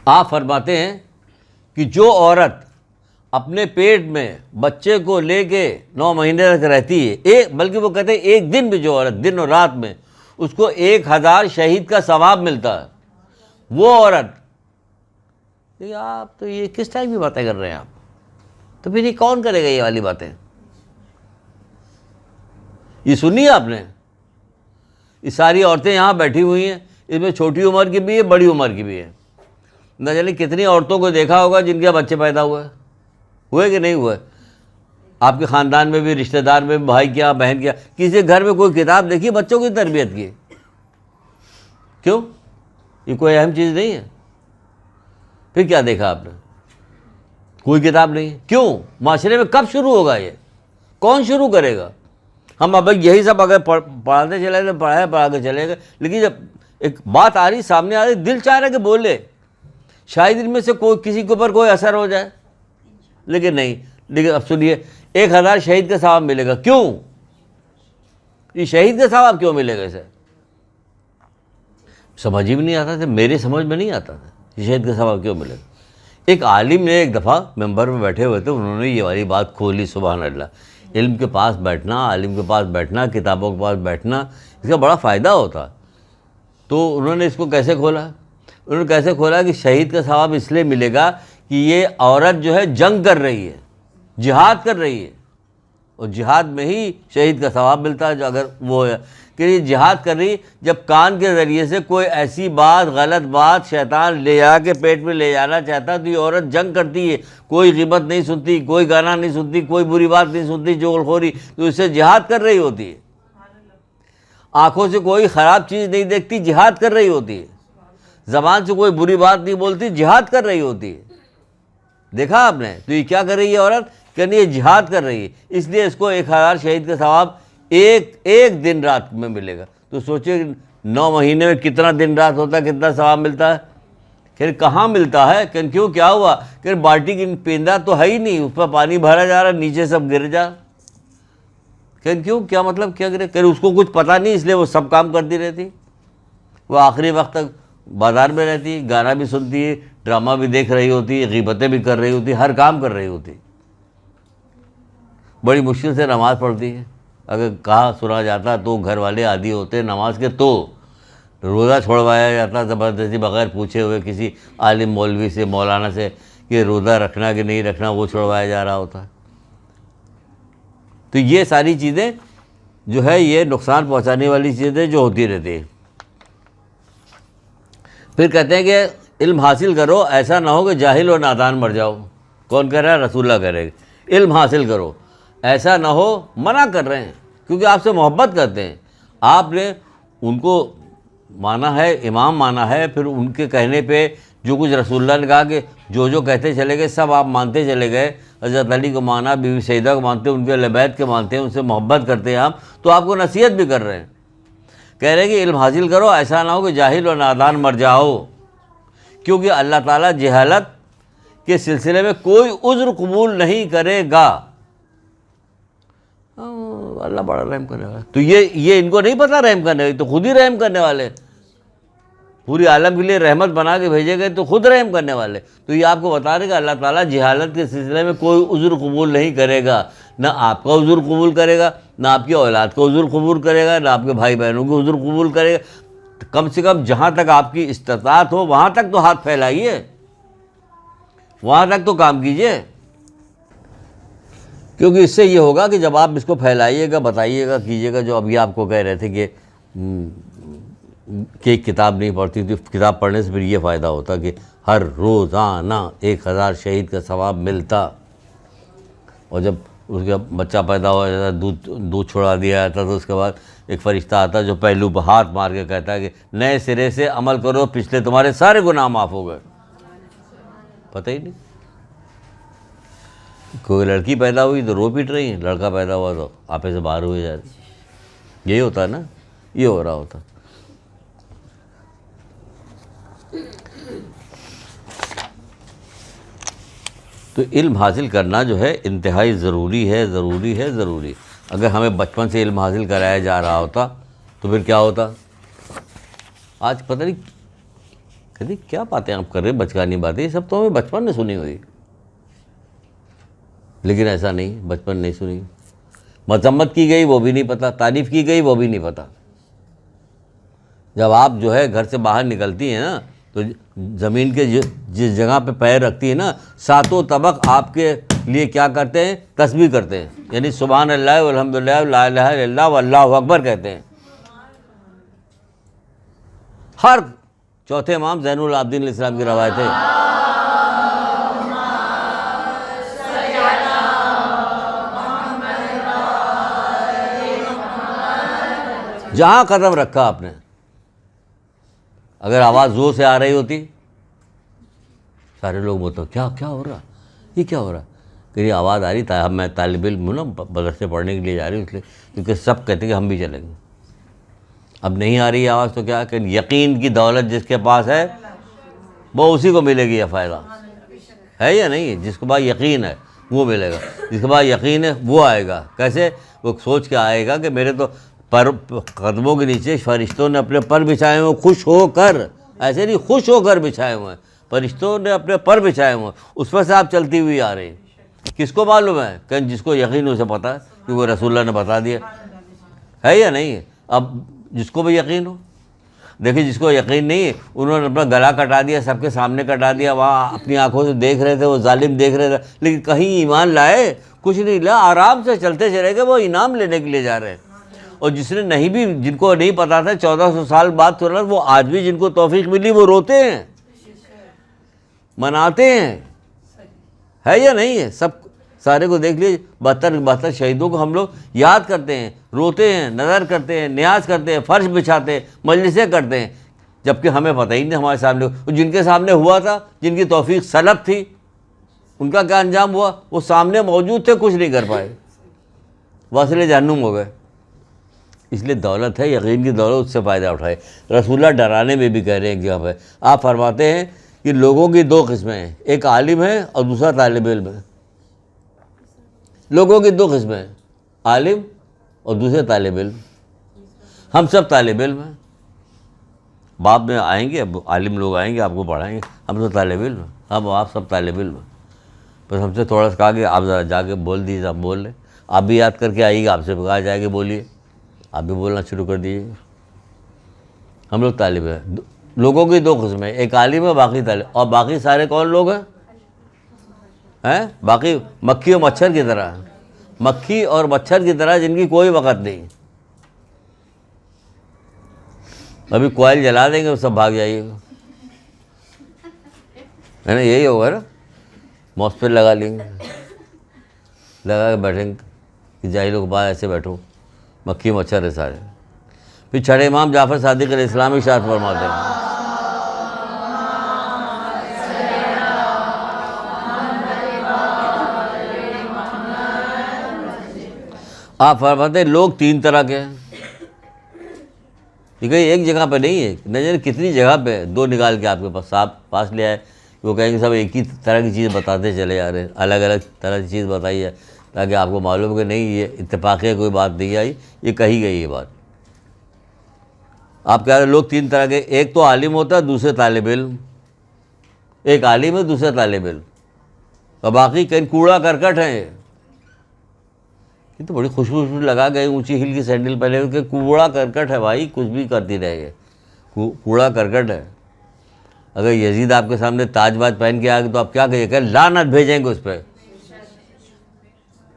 آپ فرماتے ہیں کہ جو عورت اپنے پیٹ میں بچے کو لے کے 9 مہینے تک رہتی ہے، بلکہ وہ کہتے ہیں ایک دن بھی جو عورت دن اور رات میں، اس کو 1000 شہید کا ثواب ملتا ہے. وہ عورت، آپ تو یہ کس ٹائپ کی باتیں کر رہے ہیں آپ؟ تو پھر یہ کون کرے گا یہ والی باتیں؟ یہ سنی آپ نے؟ یہ ساری عورتیں یہاں بیٹھی ہوئی ہیں، اس میں چھوٹی عمر کی بھی ہے، بڑی عمر کی بھی ہے. نہ جانے کتنی عورتوں کو دیکھا ہوگا جن کے بچے پیدا ہوئے کہ نہیں ہوئے. آپ کے خاندان میں بھی، رشتہ دار میں بھی، بھائی کیا، بہن کیا، کسی گھر میں کوئی کتاب دیکھی بچوں کی تربیت کی؟ کیوں؟ یہ کوئی اہم چیز نہیں ہے. پھر کیا دیکھا آپ نے؟ کوئی کتاب نہیں. کیوں؟ معاشرے میں کب شروع ہوگا یہ؟ کون شروع کرے گا؟ ہم اب یہی سب اگر پڑھاتے چلے گئے، پڑھا کے چلے گئے، لیکن جب ایک بات آ رہی سامنے آ رہی، دل چاہ رہا ہے کہ بولے، شاید ان میں سے کوئی کسی کے اوپر کوئی اثر ہو جائے. لیکن نہیں. لیکن اب سنیے، 1000 شہید کا ثواب ملے گا. کیوں؟ یہ شہید کا ثواب کیوں ملے گا؟ اسے سمجھ ہی نہیں آتا تھا، میرے سمجھ میں نہیں آتا تھا یہ شہید کا ثواب کیوں ملے گا. ایک عالم نے ایک دفعہ ممبر میں بیٹھے ہوئے تھے، انہوں نے یہ والی بات کھولی. سبحان اللہ. علم کے پاس بیٹھنا، عالم کے پاس بیٹھنا، کتابوں کے پاس بیٹھنا، اس کا بڑا فائدہ ہوتا. تو انہوں نے اس کو کیسے کھولا؟ انہوں نے کیسے کھولا کہ شہید کا ثواب اس لیے ملے گا کہ یہ عورت جو ہے جنگ کر رہی ہے، جہاد کر رہی ہے، اور جہاد میں ہی شہید کا ثواب ملتا ہے. جو اگر وہ ہے کہ یہ جہاد کر رہی، جب کان کے ذریعے سے کوئی ایسی بات، غلط بات شیطان لے جا کے پیٹ میں لے جانا چاہتا تو یہ عورت جنگ کرتی ہے، کوئی غیبت نہیں سنتی، کوئی گانا نہیں سنتی، کوئی بری بات نہیں سنتی، چغلخوری، تو اس سے جہاد کر رہی ہوتی ہے. آنکھوں سے کوئی خراب چیز نہیں دیکھتی، جہاد کر رہی ہوتی ہے. زبان سے کوئی بری بات نہیں بولتی، جہاد کر رہی ہوتی ہے. دیکھا آپ نے؟ تو یہ کیا کر رہی ہے عورت؟ کہ یہ جہاد کر رہی ہے. اس لیے اس کو 1000 شہید کا ثواب ایک دن رات میں ملے گا. تو سوچے 9 مہینے میں کتنا دن رات ہوتا ہے، کتنا ثواب ملتا ہے. پھر کہاں ملتا ہے؟ کہ کیوں کیا ہوا؟ کہ بالٹی کی پیندہ تو ہے ہی نہیں، اس پر پانی بھرا جا رہا، نیچے سب گر جا. کہ کیوں؟ کیا مطلب؟ کیا کرے؟ کہ اس کو کچھ پتہ نہیں، اس لیے وہ سب کام کرتی رہتی. وہ آخری وقت تک بازار میں رہتی، گانا بھی سنتی ہے، ڈرامہ بھی دیکھ رہی ہوتی، غیبتیں بھی کر رہی ہوتی، ہر کام کر رہی ہوتی. بڑی مشکل سے نماز پڑھتی ہے. اگر کہا سنا جاتا تو گھر والے عادی ہوتے نماز کے، تو روزہ چھوڑوایا جاتا زبردستی بغیر پوچھے ہوئے کسی عالم مولوی سے، مولانا سے کہ روزہ رکھنا کہ نہیں رکھنا، وہ چھوڑوایا جا رہا ہوتا. تو یہ ساری چیزیں جو ہے یہ نقصان پہنچانے والی چیزیں جو ہوتی رہتی ہیں. پھر کہتے ہیں کہ علم حاصل کرو، ایسا نہ ہو کہ جاہل اور نادان مر جاؤ. کون کہہ رہا ہے؟ رسول اللہ کہہ رہے ہیں علم حاصل کرو، ایسا نہ ہو. منع کر رہے ہیں کیونکہ آپ سے محبت کرتے ہیں. آپ نے ان کو مانا ہے، امام مانا ہے، پھر ان کے کہنے پہ جو کچھ رسول اللہ نے کہا کہ جو کہتے چلے گئے سب آپ مانتے چلے گئے، حضرت علی کو مانا، بی بی سیدہ کو مانتے ہیں، ان کے اہل بیت کے مانتے ہیں، ان سے محبت کرتے ہیں آپ، تو آپ کو نصیحت بھی کر رہے ہیں، کہہ رہے ہیں کہ علم حاصل کرو، ایسا نہ ہو کہ جاہل اور نادان مر جاؤ، کیونکہ اللہ تعالیٰ جہالت کے سلسلے میں کوئی عذر قبول نہیں کرے گا۔ اللہ بڑا رحم کرنے والا، تو یہ ان کو نہیں پتہ رحم کرنے والے، تو خود ہی رحم کرنے والے، پوری عالم کے لیے رحمت بنا کے بھیجے گئے تو خود رحم کرنے والے۔ تو یہ آپ کو بتا دے گا اللہ تعالیٰ جہالت کے سلسلے میں کوئی عذر قبول نہیں کرے گا، نہ آپ کا عذر قبول کرے گا، نہ آپ کی اولاد کا عذر قبول کرے گا، نہ آپ کے بھائی بہنوں کا عذر قبول کرے گا۔ کم سے کم جہاں تک آپ کی استطاعت ہو وہاں تک تو ہاتھ پھیلائیے، وہاں تک تو کام کیجئے، کیونکہ اس سے یہ ہوگا کہ جب آپ اس کو پھیلائیے گا، بتائیے گا، کیجیے گا، جو ابھی آپ کو کہہ رہے تھے کہ ایک کتاب نہیں پڑھتی تھی، کتاب پڑھنے سے پھر یہ فائدہ ہوتا کہ ہر روزانہ 1000 شہید کا ثواب ملتا، اور جب اس کا بچہ پیدا ہو جاتا، دودھ چھوڑا دیا جاتا، تو اس کے بعد ایک فرشتہ آتا جو پہلو پہ ہاتھ مار کے کہتا ہے کہ نئے سرے سے عمل کرو، پچھلے تمہارے سارے گناہ معاف ہو گئے۔ پتہ ہی نہیں، کوئی لڑکی پیدا ہوئی تو رو پیٹ رہی ہیں، لڑکا پیدا ہوا تو آپے سے باہر ہوئے جا رہی، یہی ہوتا ہے نا، یہ ہو رہا ہوتا۔ تو علم حاصل کرنا جو ہے انتہائی ضروری ہے، ضروری ہے، ضروری۔ اگر ہمیں بچپن سے علم حاصل کرایا جا رہا ہوتا تو پھر کیا ہوتا؟ آج پتہ نہیں کہتے کیا باتیں آپ کر رہے ہیں، بچکانی باتیں، یہ سب تو ہمیں بچپن میں سنی ہوئی، لیکن ایسا نہیں، بچپن نہیں سنی، مذمت کی گئی وہ بھی نہیں پتہ، تعریف کی گئی وہ بھی نہیں پتہ۔ جب آپ جو ہے گھر سے باہر نکلتی ہیں نا تو زمین کے جس جگہ پہ پیر رکھتی ہیں نا، ساتوں طبق آپ کے لیے کیا کرتے ہیں؟ تسبیح کرتے ہیں، یعنی سبحان اللہ والحمدللہ لا الہ الا اللہ واللہ اکبر کہتے ہیں۔ ہر چوتھے امام زین العابدین علیہ السلام کی روایت ہے۔ جہاں قدم رکھا آپ نے، اگر آواز زور سے آ رہی ہوتی سارے لوگ بولتے کیا ہو رہا، یہ کیا ہو رہا، کہ یہ آواز آ رہی تھا، میں طالب علم ہوں نا، مدرسے پڑھنے کے لیے جا رہی ہوں، اس لیے کیونکہ سب کہتے کہ ہم بھی چلیں گے۔ اب نہیں آ رہی آواز تو کیا کہ یقین کی دولت جس کے پاس ہے وہ اسی کو ملے گی یہ فائدہ، ہے یا نہیں؟ جس کے پاس یقین ہے وہ ملے گا، جس کے پاس یقین ہے وہ آئے گا۔ کیسے؟ وہ سوچ کے آئے گا کہ میرے تو قدموں کے نیچے فرشتوں نے اپنے پر بچھائے ہوئے، خوش ہو کر، ایسے نہیں، خوش ہو کر بچھائے ہوئے ہیں، فرشتوں نے اپنے پر بچھائے ہوئے ہیں، اس پر سے آپ چلتی ہوئی آ رہی ہیں۔ کس کو معلوم ہے؟ کہ جس کو یقین اسے پتہ ہے، کیونکہ رسول اللہ نے بتا دیا، ہے یا نہیں؟ اب جس کو بھی یقین ہو، دیکھیں جس کو یقین نہیں، انہوں نے اپنا گلا کٹا دیا، سب کے سامنے کٹا دیا، وہاں اپنی آنکھوں سے دیکھ رہے تھے، وہ ظالم دیکھ رہے تھے، لیکن کہیں ایمان لائے؟ کچھ نہیں لا، آرام سے چلتے چلے گئے، وہ انعام لینے کے لیے جا رہے ہیں۔ اور جس نے نہیں بھی، جن کو نہیں پتا تھا 1400 سال بعد سنا، وہ آج بھی جن کو توفیق ملی وہ روتے ہیں، مناتے ہیں، ہے یا نہیں ہے؟ سب سارے کو دیکھ لیجیے، 72 شہیدوں کو ہم لوگ یاد کرتے ہیں، روتے ہیں، نظر کرتے ہیں، نیاز کرتے ہیں، فرش بچھاتے ہیں، مجلسیں کرتے ہیں، جبکہ ہمیں پتہ ہی نہیں ہمارے سامنے، جن کے سامنے ہوا تھا، جن کی توفیق سلب تھی، ان کا کیا انجام ہوا؟ وہ سامنے موجود تھے، کچھ نہیں کر پائے، واصل جہنم ہو گئے۔ اس لیے دولت ہے، یقین کی دولت، اس سے فائدہ اٹھائے۔ رسول اللہ ڈرانے میں بھی کہہ رہے ہیں کہ یہاں پہ آپ فرماتے ہیں کہ لوگوں کی 2 قسمیں ہیں، ایک عالم ہے اور دوسرا طالب علم ہے۔ لوگوں کی 2 قسمیں ہیں، عالم اور دوسرے طالب علم۔ ہم سب طالب علم ہیں، بعد میں آئیں گے، اب عالم لوگ آئیں گے، آپ کو پڑھائیں گے، ہم تو طالب علم ہیں، اب آپ سب طالب علم ہیں۔ بس ہم سے تھوڑا سا کہا کہ آپ ذرا جا کے بول دیجیے، آپ بول لیں، آپ بھی یاد کر کے آئیے گا، آپ سے کہا جائے گا بولیے، آپ بھی بولنا شروع کر دیجیے۔ ہم لوگ طالب ہیں۔ لوگوں کی 2 قسمیں، ایک عالم ہے، باقی طالب، اور باقی سارے کون لوگ ہیں؟ باقی مکھی اور مچھر کی طرح، مکھی اور مچھر کی طرح، جن کی کوئی وقت نہیں۔ ابھی کوئل جلا دیں گے وہ سب بھاگ جائیے گا، ہے نا؟ یہی ہوگا نا، ماسپل لگا لیں گے، لگا کے بیٹھیں گے کہ جاہلوں کے بعد ایسے بیٹھو، مکھی مچھر ہے سارے۔ پھر چھٹے امام جعفر صادق علیہ السلام ارشاد فرماتے ہیں آپ فرماتے ہیں لوگ تین طرح کے ہیں. یہ کہیں ایک جگہ پہ نہیں ہے، نہ جانے کتنی جگہ پہ دو نکال کے آپ کے پاس لے آئے. وہ کہیں گے سب ایک ہی طرح کی چیز بتاتے چلے جا رہے ہیں، الگ الگ طرح کی چیز بتائی ہے تاکہ آپ کو معلوم ہو کہ نہیں یہ اتفاقی کوئی بات نہیں آئی، یہ کہی گئی یہ بات. آپ کہہ رہے ہیں لوگ تین طرح کے، ایک تو عالم ہوتا ہے، دوسرے طالب علم. ایک عالم ہے، دوسرے طالب علم، اور باقی کہیں کوڑا کرکٹ ہیں. یہ تو بڑی خوشبو لگا گئے، اونچی ہل کی سینڈل پہنے ہوئے کہ کوڑا کرکٹ ہے بھائی، کچھ بھی کرتی رہے گے، کوڑا کرکٹ ہے. اگر یزید آپ کے سامنے تاج باج پہن کے آ گئے تو آپ کیا کہیے کہ لعنت بھیجیں گے اس پہ،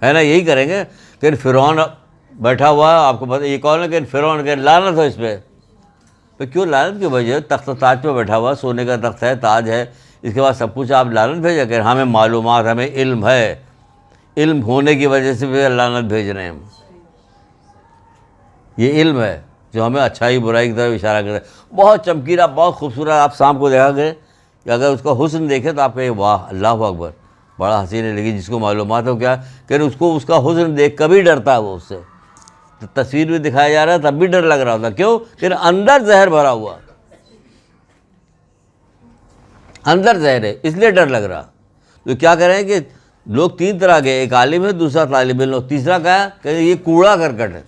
ہے نا؟ یہی کریں گے کہ فرعون بیٹھا ہوا ہے، آپ کو پتہ یہ کون ہے کہ فرعون، کہ لعنت ہو اس پہ. تو کیوں لعنت کیوں بھیجے؟ تخت تاج پہ بیٹھا ہوا، سونے کا تخت ہے، تاج ہے، اس کے بعد سب کچھ آپ لعنت بھیجیں کہ ہمیں معلومات، ہمیں علم ہے، علم ہونے کی وجہ سے بھی لعنت بھیج رہے ہیں ہم. یہ علم ہے جو ہمیں اچھائی برائی کی طرف اشارہ کرتا ہے. بہت چمکیلا، بہت خوبصورت. آپ شام کو دیکھا کریں کہ اگر اس کا حسن دیکھیں تو آپ کہیں واہ اللہ اکبر، بڑا حسین ہے. لیکن جس کو معلومات ہو کیا کہ اس کو اس کا حسن دیکھ کبھی ڈرتا ہے وہ اس سے. تصویر میں دکھایا جا رہا ہے تب بھی ڈر لگ رہا ہوتا. کیوں؟ کہ اندر زہر بھرا ہوا، اندر زہر ہے اس لیے ڈر لگ رہا. تو کیا کریں کہ لوگ تین طرح کے، ایک عالم ہے، دوسرا طالب علم، تیسرا کیا ہے کہ یہ کوڑا کرکٹ ہے،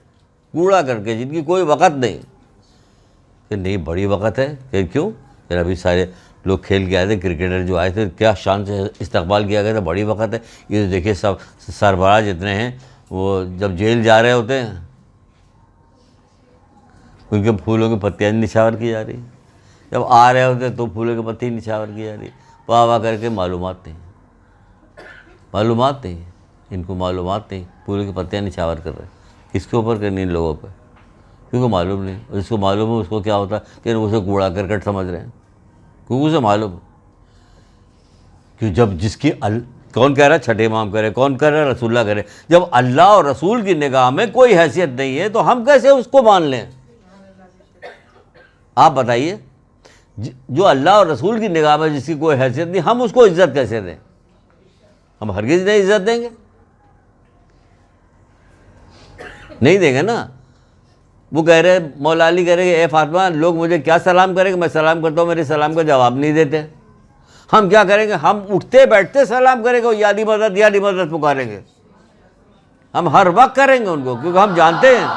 کوڑا کر کے جن کی کوئی وقت نہیں. کہ نہیں بڑی وقت ہے. کہ کیوں؟ کہ ابھی سارے لوگ کھیل کے آئے تھے، کرکٹر جو آئے تھے کیا شان سے استقبال کیا گیا تھا، بڑی وقت ہے. یہ دیکھیے سب سربراہ جتنے ہیں وہ جب جیل جا رہے ہوتے ہیں ان کے پھولوں کی پتیاں نچھاور کی جا رہی، جب آ رہے ہوتے تو پھولوں کی پتی نچھاور کی جا رہی. واہ واہ کر کے معلومات نہیں، معلومات نہیں، ان کو معلومات نہیں، پھولوں کی پتیاں نچھاور کر رہے. کس کے اوپر کرنی ان لوگوں پہ؟ کیونکہ معلوم نہیں. اور جس کو معلوم ہے اس کو کیا ہوتا ہے کہ اسے کوڑا کرکٹ سمجھ رہے ہیں، کیونکہ اسے معلوم ہے کہ جب جس کی کون کہہ رہا ہے چھٹے امام کرے، کون کہہ رہا ہے رسول اللہ کرے. جب اللہ اور رسول کی نگاہ میں کوئی حیثیت نہیں ہے تو ہم کیسے اس کو مان لیں؟ آپ بتائیے. جو اللہ اور رسول کی نگاہ میں جس کی کوئی حیثیت نہیں، ہم اس کو عزت کیسے دیں؟ ہم ہرگز نہیں عزت دیں گے، نہیں دیں گے نا. وہ کہہ رہے مولا علی کہہ رہے کہ اے فاطمہ لوگ مجھے کیا سلام کریں گے، میں سلام کرتا ہوں میرے سلام کا جواب نہیں دیتے. ہم کیا کریں گے؟ ہم اٹھتے بیٹھتے سلام کریں گے، یا علی مدد پکاریں گے. ہم ہر وقت کریں گے ان کو، کیونکہ ہم جانتے ہیں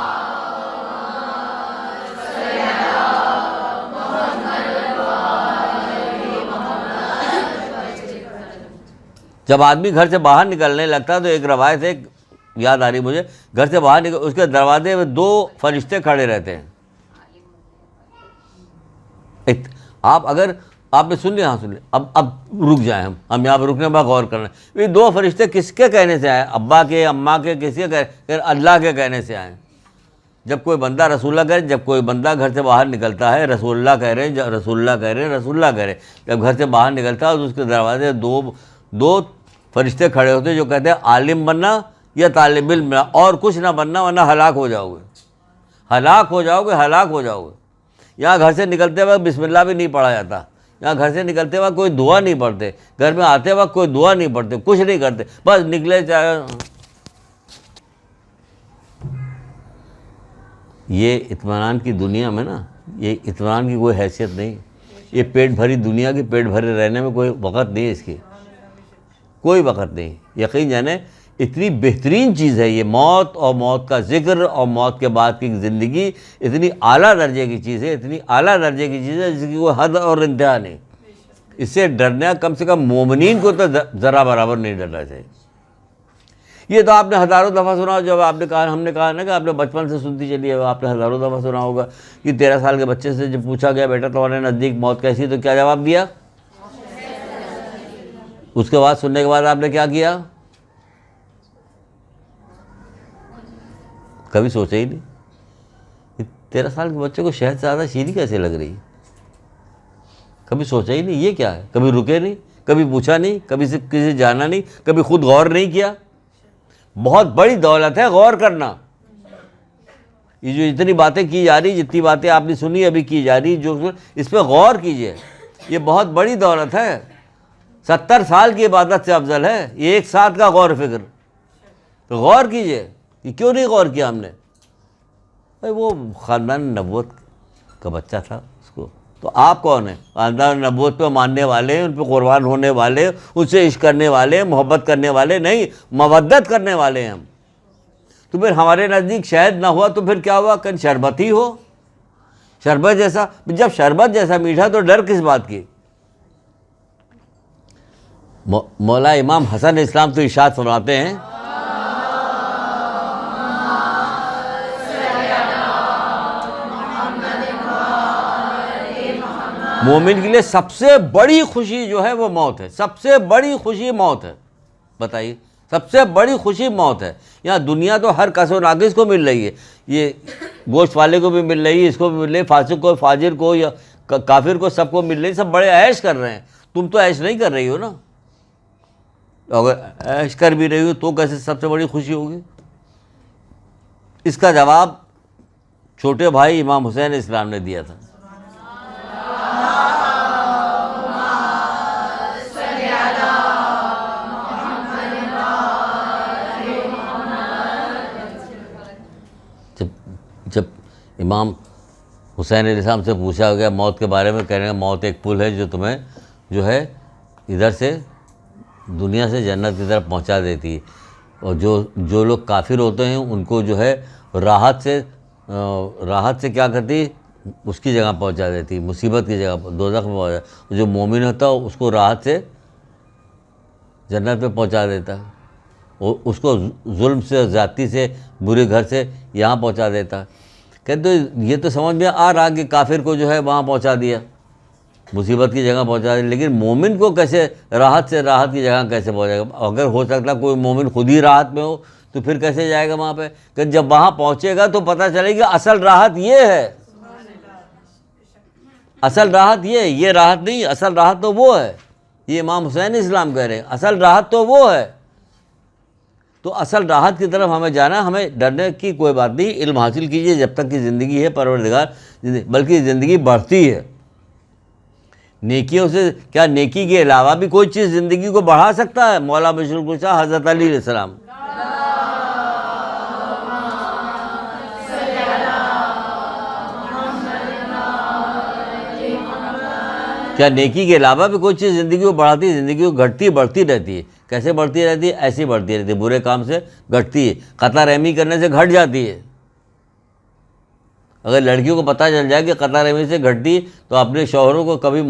جب آدمی گھر سے باہر نکلنے لگتا ہے تو ایک روایت ہے یاد آ رہی مجھے، گھر سے باہر نکل اس کے دروازے میں دو فرشتے کھڑے رہتے ہیں. آپ اگر آپ نے سن لیا، ہاں سن لیا، اب رک جائیں، ہم یہاں پہ رکنے پر غور کرنا ہے. یہ دو فرشتے کس کے کہنے سے آئے؟ ابا کے، اماں کے، کس کے؟ اللہ کے کہنے سے آئے. جب کوئی بندہ رسول اللہ کہہ رہے، جب کوئی بندہ گھر سے باہر نکلتا ہے رسول اللہ کہہ رہے ہیں، رسول اللہ کہہ رہے ہیں، رسول اللہ کہہ رہے ہیں. جب گھر سے باہر نکلتا ہے تو اس کے دروازے دو فرشتے کھڑے ہوتے ہیں جو کہتے ہیں عالم بننا یا طالب علم بننا، اور کچھ نہ بننا ورنہ ہلاک ہو جاؤ گے، ہلاک ہو جاؤ گے، ہلاک ہو جاؤ گے. یہاں گھر سے نکلتے وقت بسم اللہ بھی نہیں پڑھا جاتا، یہاں گھر سے نکلتے وقت کوئی دعا نہیں پڑھتے، گھر میں آتے وقت کوئی دعا نہیں پڑھتے، کچھ نہیں کرتے، بس نکلے چاہے. یہ اطمینان کی دنیا میں نا، یہ اطمینان کی کوئی حیثیت نہیں. یہ پیٹ بھری دنیا کی پیٹ بھرے رہنے میں کوئی وقت نہیں ہے، اس کی کوئی وقت نہیں. یقین جانے اتنی بہترین چیز ہے یہ موت، اور موت کا ذکر، اور موت کے بعد کی زندگی اتنی اعلیٰ درجے کی چیز ہے، اتنی اعلیٰ درجے کی چیز ہے جس کی کوئی حد اور انتہا نہیں. اس سے ڈرنا کم سے کم مومنین کو تو ذرا برابر نہیں ڈرنا چاہیے. یہ تو آپ نے ہزاروں دفعہ سنا، جب آپ نے کہا، ہم نے کہا نا کہ آپ نے بچپن سے سنتی چلی ہے، آپ نے ہزاروں دفعہ سنا ہوگا کہ 13 سال کے بچے سے جب پوچھا گیا بیٹا تمہارے نزدیک موت کیسی، تو کیا جواب دیا؟ اس کے بعد سننے کے بعد آپ نے کیا کیا؟ کبھی سوچا ہی نہیں. 13 سال کے بچے کو شہد سے زیادہ شیریں کیسے لگ رہی؟ کبھی سوچا ہی نہیں یہ کیا ہے، کبھی رکے نہیں، کبھی پوچھا نہیں، کبھی سے کسی جانا نہیں، کبھی خود غور نہیں کیا. بہت بڑی دولت ہے غور کرنا. یہ جو اتنی باتیں کی جا رہی، جتنی باتیں آپ نے سنی ابھی کی جا رہی، جو اس پہ غور کیجئے. یہ بہت بڑی دولت ہے، 70 سال کی عبادت سے افضل ہے یہ ایک ساتھ کا غور و فکر. تو غور کیجئے کہ کیوں نہیں غور کیا ہم نے. بھائی وہ خاندان نبوت کا بچہ تھا اس کو، تو آپ کون ہیں؟ خاندان نبوت پہ ماننے والے، ان پہ قربان ہونے والے، ان سے عشق کرنے والے، محبت کرنے والے نہیں، مودت کرنے والے ہیں ہم. تو پھر ہمارے نزدیک شہد نہ ہوا تو پھر کیا ہوا؟ کہ شربت ہی ہو، شربت جیسا. جب شربت جیسا میٹھا تو ڈر کس بات کی؟ مولا امام حسن اسلام تو ارشاد فرماتے ہیں، مومن کے لیے سب سے بڑی خوشی جو ہے وہ موت ہے. سب سے بڑی خوشی موت ہے. بتائیے، سب سے بڑی خوشی موت ہے. یہاں دنیا تو ہر کس و ناقص کو مل رہی ہے، یہ گوشت والے کو بھی مل رہی ہے، اس کو بھی مل رہی ہے، فاسق کو، فاجر کو یا کافر کو، سب کو مل رہی ہے. سب بڑے عیش کر رہے ہیں. تم تو عیش نہیں کر رہی ہو نا. اگر عیش کر بھی رہی ہو تو کیسے سب سے بڑی خوشی ہوگی؟ اس کا جواب چھوٹے بھائی امام حسین اسلام نے دیا تھا. جب امام حسین علیہ السلام سے پوچھا گیا موت کے بارے میں، کہنے گا موت ایک پل ہے جو تمہیں جو ہے ادھر سے دنیا سے جنت کی طرف پہنچا دیتی ہے، اور جو لوگ کافر ہوتے ہیں ان کو جو ہے راحت سے کیا کرتی، اس کی جگہ پہنچا دیتی، مصیبت کی جگہ دوزخ میں پہنچا. جو مومن ہوتا ہے اس کو راحت سے جنت پہ پہنچا دیتا ہے، اس کو ظلم سے، زیادتی سے، برے گھر سے یہاں پہنچا دیتا ہے. کہتے یہ تو سمجھ میں آ رہا کہ کافر کو جو ہے وہاں پہنچا دیا، مصیبت کی جگہ پہنچا دیا، لیکن مومن کو کیسے راحت سے راحت کی جگہ کیسے پہنچے گا؟ اگر ہو سکتا کوئی مومن خود ہی راحت میں ہو تو پھر کیسے جائے گا وہاں پہ؟ کہ جب وہاں پہنچے گا تو پتہ چلے گا اصل راحت یہ ہے. اصل راحت یہ راحت نہیں، اصل راحت تو وہ ہے. یہ امام حسین اسلام کہہ رہے ہیں اصل راحت تو وہ ہے. تو اصل راحت کی طرف ہمیں جانا، ہمیں ڈرنے کی کوئی بات نہیں. علم حاصل کیجئے جب تک کہ زندگی ہے، پروردگار بلکہ زندگی بڑھتی ہے نیکیوں سے. کیا نیکی کے علاوہ بھی کوئی چیز زندگی کو بڑھا سکتا ہے؟ مولا بشر الکشا حضرت علی علیہ السلام. کیا نیکی کے علاوہ بھی کوئی چیز زندگی کو بڑھاتی ہے؟ زندگی کو گھٹتی بڑھتی رہتی ہے. کیسے بڑھتی رہتی ہے؟ ایسی بڑھتی رہتی ہے، برے کام سے گھٹتی ہے، قطع رحمی کرنے سے گھٹ جاتی ہے. اگر لڑکیوں کو پتہ چل جائے کہ قطع رحمی سے گھٹتی تو اپنے شوہروں کو کبھی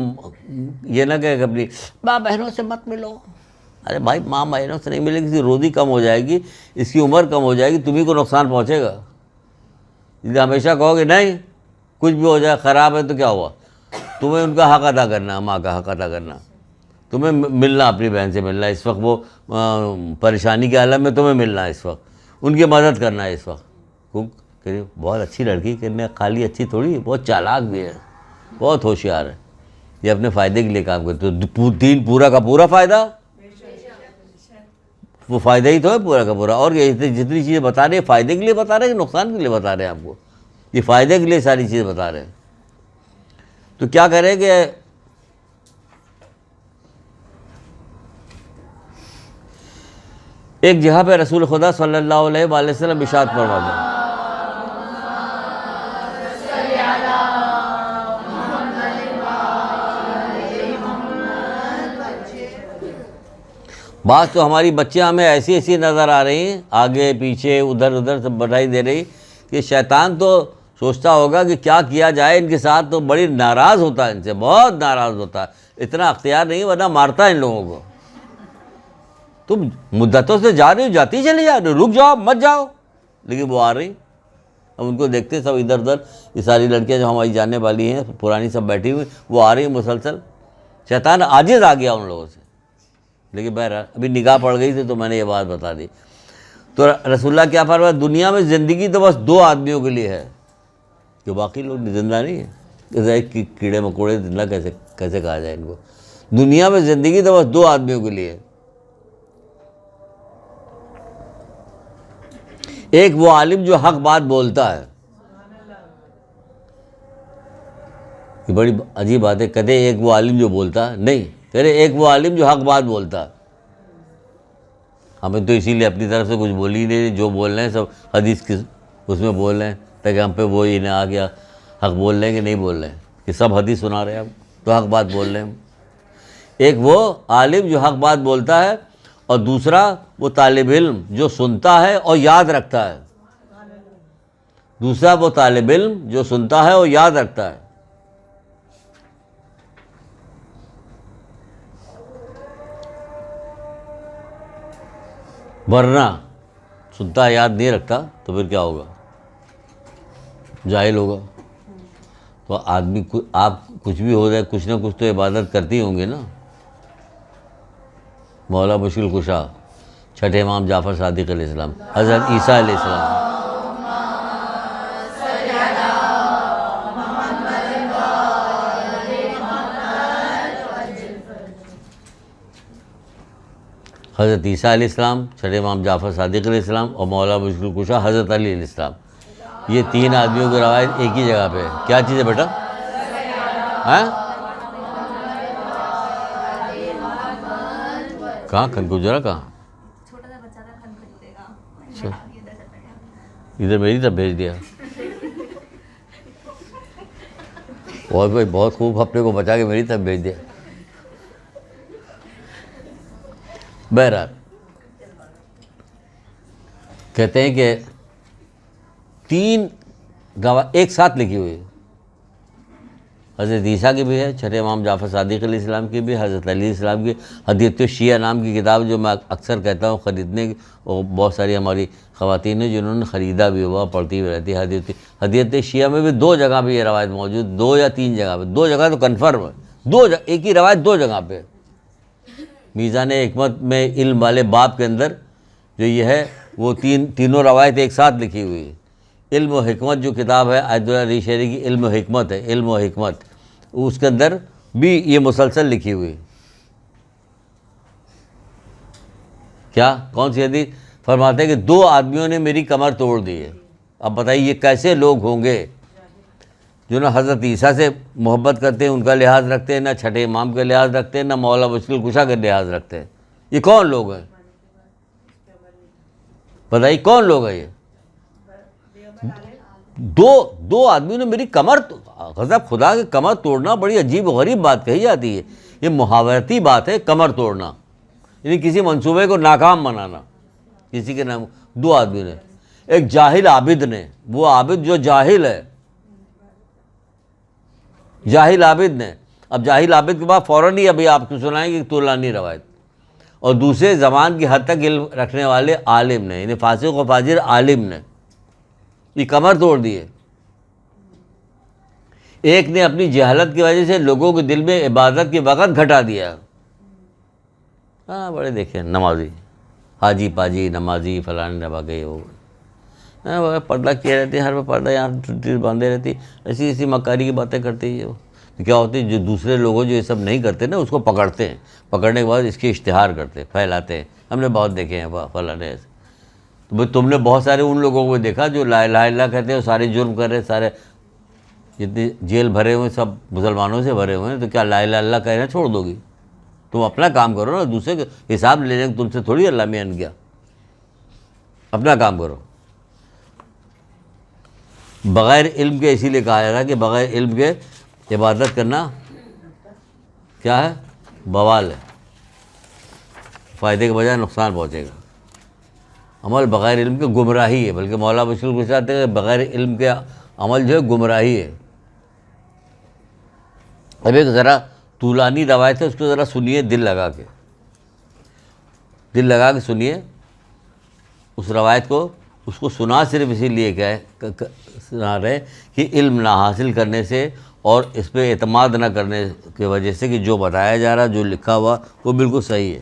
یہ نہ کہ اپنی ماں بہنوں سے مت ملو. ارے بھائی ماں بہنوں سے نہیں ملے، کسی روزی کم ہو جائے گی، اس کی عمر کم ہو جائے گی، تمہیں کو نقصان پہنچے گا. ہمیشہ کہو گے نہیں کچھ بھی ہو جائے خراب ہے تو کیا ہوا، تمہیں ان کا حق ادا کرنا، ماں کا حق ادا کرنا، تمہیں ملنا، اپنی بہن سے ملنا. اس وقت وہ پریشانی کے عالم میں تمہیں ملنا ہے، اس وقت ان کی مدد کرنا ہے. اس وقت بہت اچھی لڑکی کرنے، خالی اچھی تھوڑی، بہت چالاک بھی ہے، بہت ہوشیار ہے، یہ اپنے فائدے کے لیے کام کرتے. تو دین پورا کا پورا فائدہ، وہ فائدہ ہی تو ہے پورا کا پورا. اور یہ جتنی چیزیں بتا رہے ہیں فائدے کے لیے بتا رہے ہیں کہ نقصان کے لیے بتا رہے ہیں؟ آپ کو یہ فائدے کے لیے ساری چیزیں بتا رہے ہیں. تو کیا کریں کہ ایک جگہ پہ رسول خدا صلی اللہ علیہ وآلہ وسلم ارشاد فرماتے ہیں، بعض تو ہماری بچیاں ہمیں ایسی ایسی نظر آ رہی ہیں، آگے پیچھے ادھر ادھر سے بڑھائی دے رہی کہ شیطان تو سوچتا ہوگا کہ کیا کیا جائے ان کے ساتھ. تو بڑی ناراض ہوتا ہے ان سے، بہت ناراض ہوتا ہے. اتنا اختیار نہیں ورنہ مارتا ہے ان لوگوں کو. تم مدتوں سے جا رہے ہو، جاتی چلی جا رہے ہو، رک جاؤ مت جاؤ، لیکن وہ آ رہی. اب ان کو دیکھتے سب ادھر ادھر، یہ ساری لڑکیاں جو ہماری جاننے والی ہیں پرانی سب بیٹھی ہوئی، وہ آ رہی ہیں مسلسل. شیطان عاجز آ گیا ان لوگوں سے. لیکن بہرحال ابھی نگاہ پڑ گئی تھی تو میں نے یہ بات بتا دی. تو رسول اللہ کیا فرمایا؟ دنیا میں زندگی تو بس 2 آدمیوں کے لیے ہے، کہ باقی لوگ زندہ نہیں ہیں. کیڑے مکوڑے زندہ کیسے کہا جائے ان کو؟ دنیا میں زندگی تو بس 2 آدمیوں کے لیے ہے. ایک وہ عالم جو حق بات بولتا ہے، یہ بڑی عجیب بات ہے. کہتے ایک وہ عالم جو بولتا نہیں، کہہ رہے ایک وہ عالم جو حق بات بولتا. ہمیں تو اسی لیے اپنی طرف سے کچھ بول ہی نہیں، جو بول رہے ہیں سب حدیث کی اس میں بول رہے ہیں، تاکہ ہم پہ وہی نہ آ گیا حق بول رہے ہیں کہ نہیں بول رہے ہیں، کہ سب حدیث سنا رہے ہیں ہم تو حق بات بول رہے ہیں ہم. ایک وہ عالم جو حق بات بولتا ہے، اور دوسرا وہ طالب علم جو سنتا ہے اور یاد رکھتا ہے. دوسرا وہ طالب علم جو سنتا ہے اور یاد رکھتا ہے. ورنہ سنتا ہے یاد نہیں رکھتا تو پھر کیا ہوگا؟ جاہل ہوگا. تو آدمی آپ کچھ بھی ہو جائے، کچھ نہ کچھ تو عبادت کرتی ہوں گے نا. مولا مشکل کشا چھٹے امام جعفر صادق علیہ السلام، حضرت عیسیٰ علیہ السلام. حضرت عیسیٰ علیہ السلام، چھٹے امام جعفر صادق علیہ السلام، اور مولا مشکل کشا حضرت علی علیہ السلام. یہ تین آدمیوں کی روایت ایک ہی جگہ پہ ہے. کیا چیز ہے بیٹا؟ کہاں کھنکجرا کہاں؟ ادھر میری طرف بھیج دیا. اور کوئی بہت خوب اپنے کو بچا کے میری طرف بھیج دیا. بہرحال کہتے ہیں کہ تین گواہ ایک ساتھ لکھی ہوئی ہے. حضرت عیسیٰ کی بھی ہے، چھٹے امام جعفر صادق علیہ السلام کی بھی، حضرت علی علیہ السلام کی. حدیث الشیعہ نام کی کتاب جو میں اکثر کہتا ہوں خریدنے کی، اور بہت ساری ہماری خواتین ہیں جنہوں نے خریدا بھی ہوا، پڑھتی بھی رہتی ہے. حدیث الشیعہ میں بھی دو جگہ پہ یہ روایت موجود، دو یا تین جگہ پہ، دو جگہ تو کنفرم ہے، دو جگہ ایک ہی روایت دو جگہ پہ. میزان حکمت میں علم والے باب کے اندر جو یہ ہے وہ تینوں روایت ایک ساتھ لکھی ہوئی ہے. علم و حکمت جو کتاب ہے آیت اللہ علی شہری کی، علم و حکمت ہے، علم و حکمت، اس کے اندر بھی یہ مسلسل لکھی ہوئی. کیا کون سی حدیث؟ فرماتے ہیں کہ دو آدمیوں نے میری کمر توڑ دی ہے. اب بتائیے یہ کیسے لوگ ہوں گے جو نہ حضرت عیسیٰ سے محبت کرتے ہیں، ان کا لحاظ رکھتے ہیں، نہ چھٹے امام کا لحاظ رکھتے ہیں، نہ مولا مشکل کشا کا لحاظ رکھتے ہیں. یہ کون لوگ ہیں؟ بتائیے کون لوگ ہیں یہ؟ دو آدمیوں نے میری کمر غضب خدا کی کمر توڑنا بڑی عجیب و غریب بات کہی جاتی ہے. یہ محاورتی بات ہے کمر توڑنا، یعنی کسی منصوبے کو ناکام بنانا. کسی کے نام دو آدمی نے، ایک جاہل عابد نے، وہ عابد جو جاہل ہے، جاہل عابد نے. اب جاہل عابد کے بعد فوراً ہی ابھی آپ کو سنائیں گے طولانی روایت. اور دوسرے زبان کی حد تک علم رکھنے والے عالم نے، یعنی فاسق و فاجر عالم نے یہ کمر توڑ دی ہے. ایک نے اپنی جہالت کی وجہ سے لوگوں کے دل میں عبادت کے وقت گھٹا دیا. ہاں بڑے دیکھیں نمازی، حاجی پاجی نمازی فلانے نبا گئے ہو، پردہ کیے رہتے ہیں، ہر پردہ یہاں باندھے رہتی، ایسی مکاری کی باتیں کرتی ہے. تو کیا ہوتی ہے جو دوسرے لوگوں جو یہ سب نہیں کرتے نا اس کو پکڑتے ہیں، پکڑنے کے بعد اس کے اشتہار کرتے پھیلاتے ہیں. ہم نے بہت دیکھے ہیں فلانے ایسے. تو بھائی تم نے بہت سارے ان لوگوں کو دیکھا جو لا الہ الا اللہ کہتے ہیں، سارے جرم کر رہے، سارے جتنے جیل بھرے ہوئے سب مسلمانوں سے بھرے ہوئے ہیں. تو کیا لا الہ الا اللہ کہنا چھوڑ دو گی؟ تم اپنا کام کرو نا، دوسرے کے حساب لینے کا تم سے تھوڑی اللہ میں ان گیا. اپنا کام کرو. بغیر علم کے اسی لیے کہا جاتا ہے کہ بغیر علم کے عبادت کرنا کیا ہے؟ بوال ہے، فائدے کے بجائے نقصان پہنچے گا. عمل بغیر علم کے گمراہی ہے، بلکہ مولا مشکل کچھ آتے ہیں کہ بغیر علم کے عمل جو ہے گمراہی ہے. اب ایک ذرا طولانی روایت ہے، اس کو ذرا سنیے دل لگا کے، دل لگا کے سنیے اس روایت کو. اس کو سنا صرف اسی لیے سنا رہے کہ علم نہ حاصل کرنے سے اور اس پہ اعتماد نہ کرنے کی وجہ سے کہ جو بتایا جا رہا، جو لکھا ہوا وہ بالکل صحیح ہے.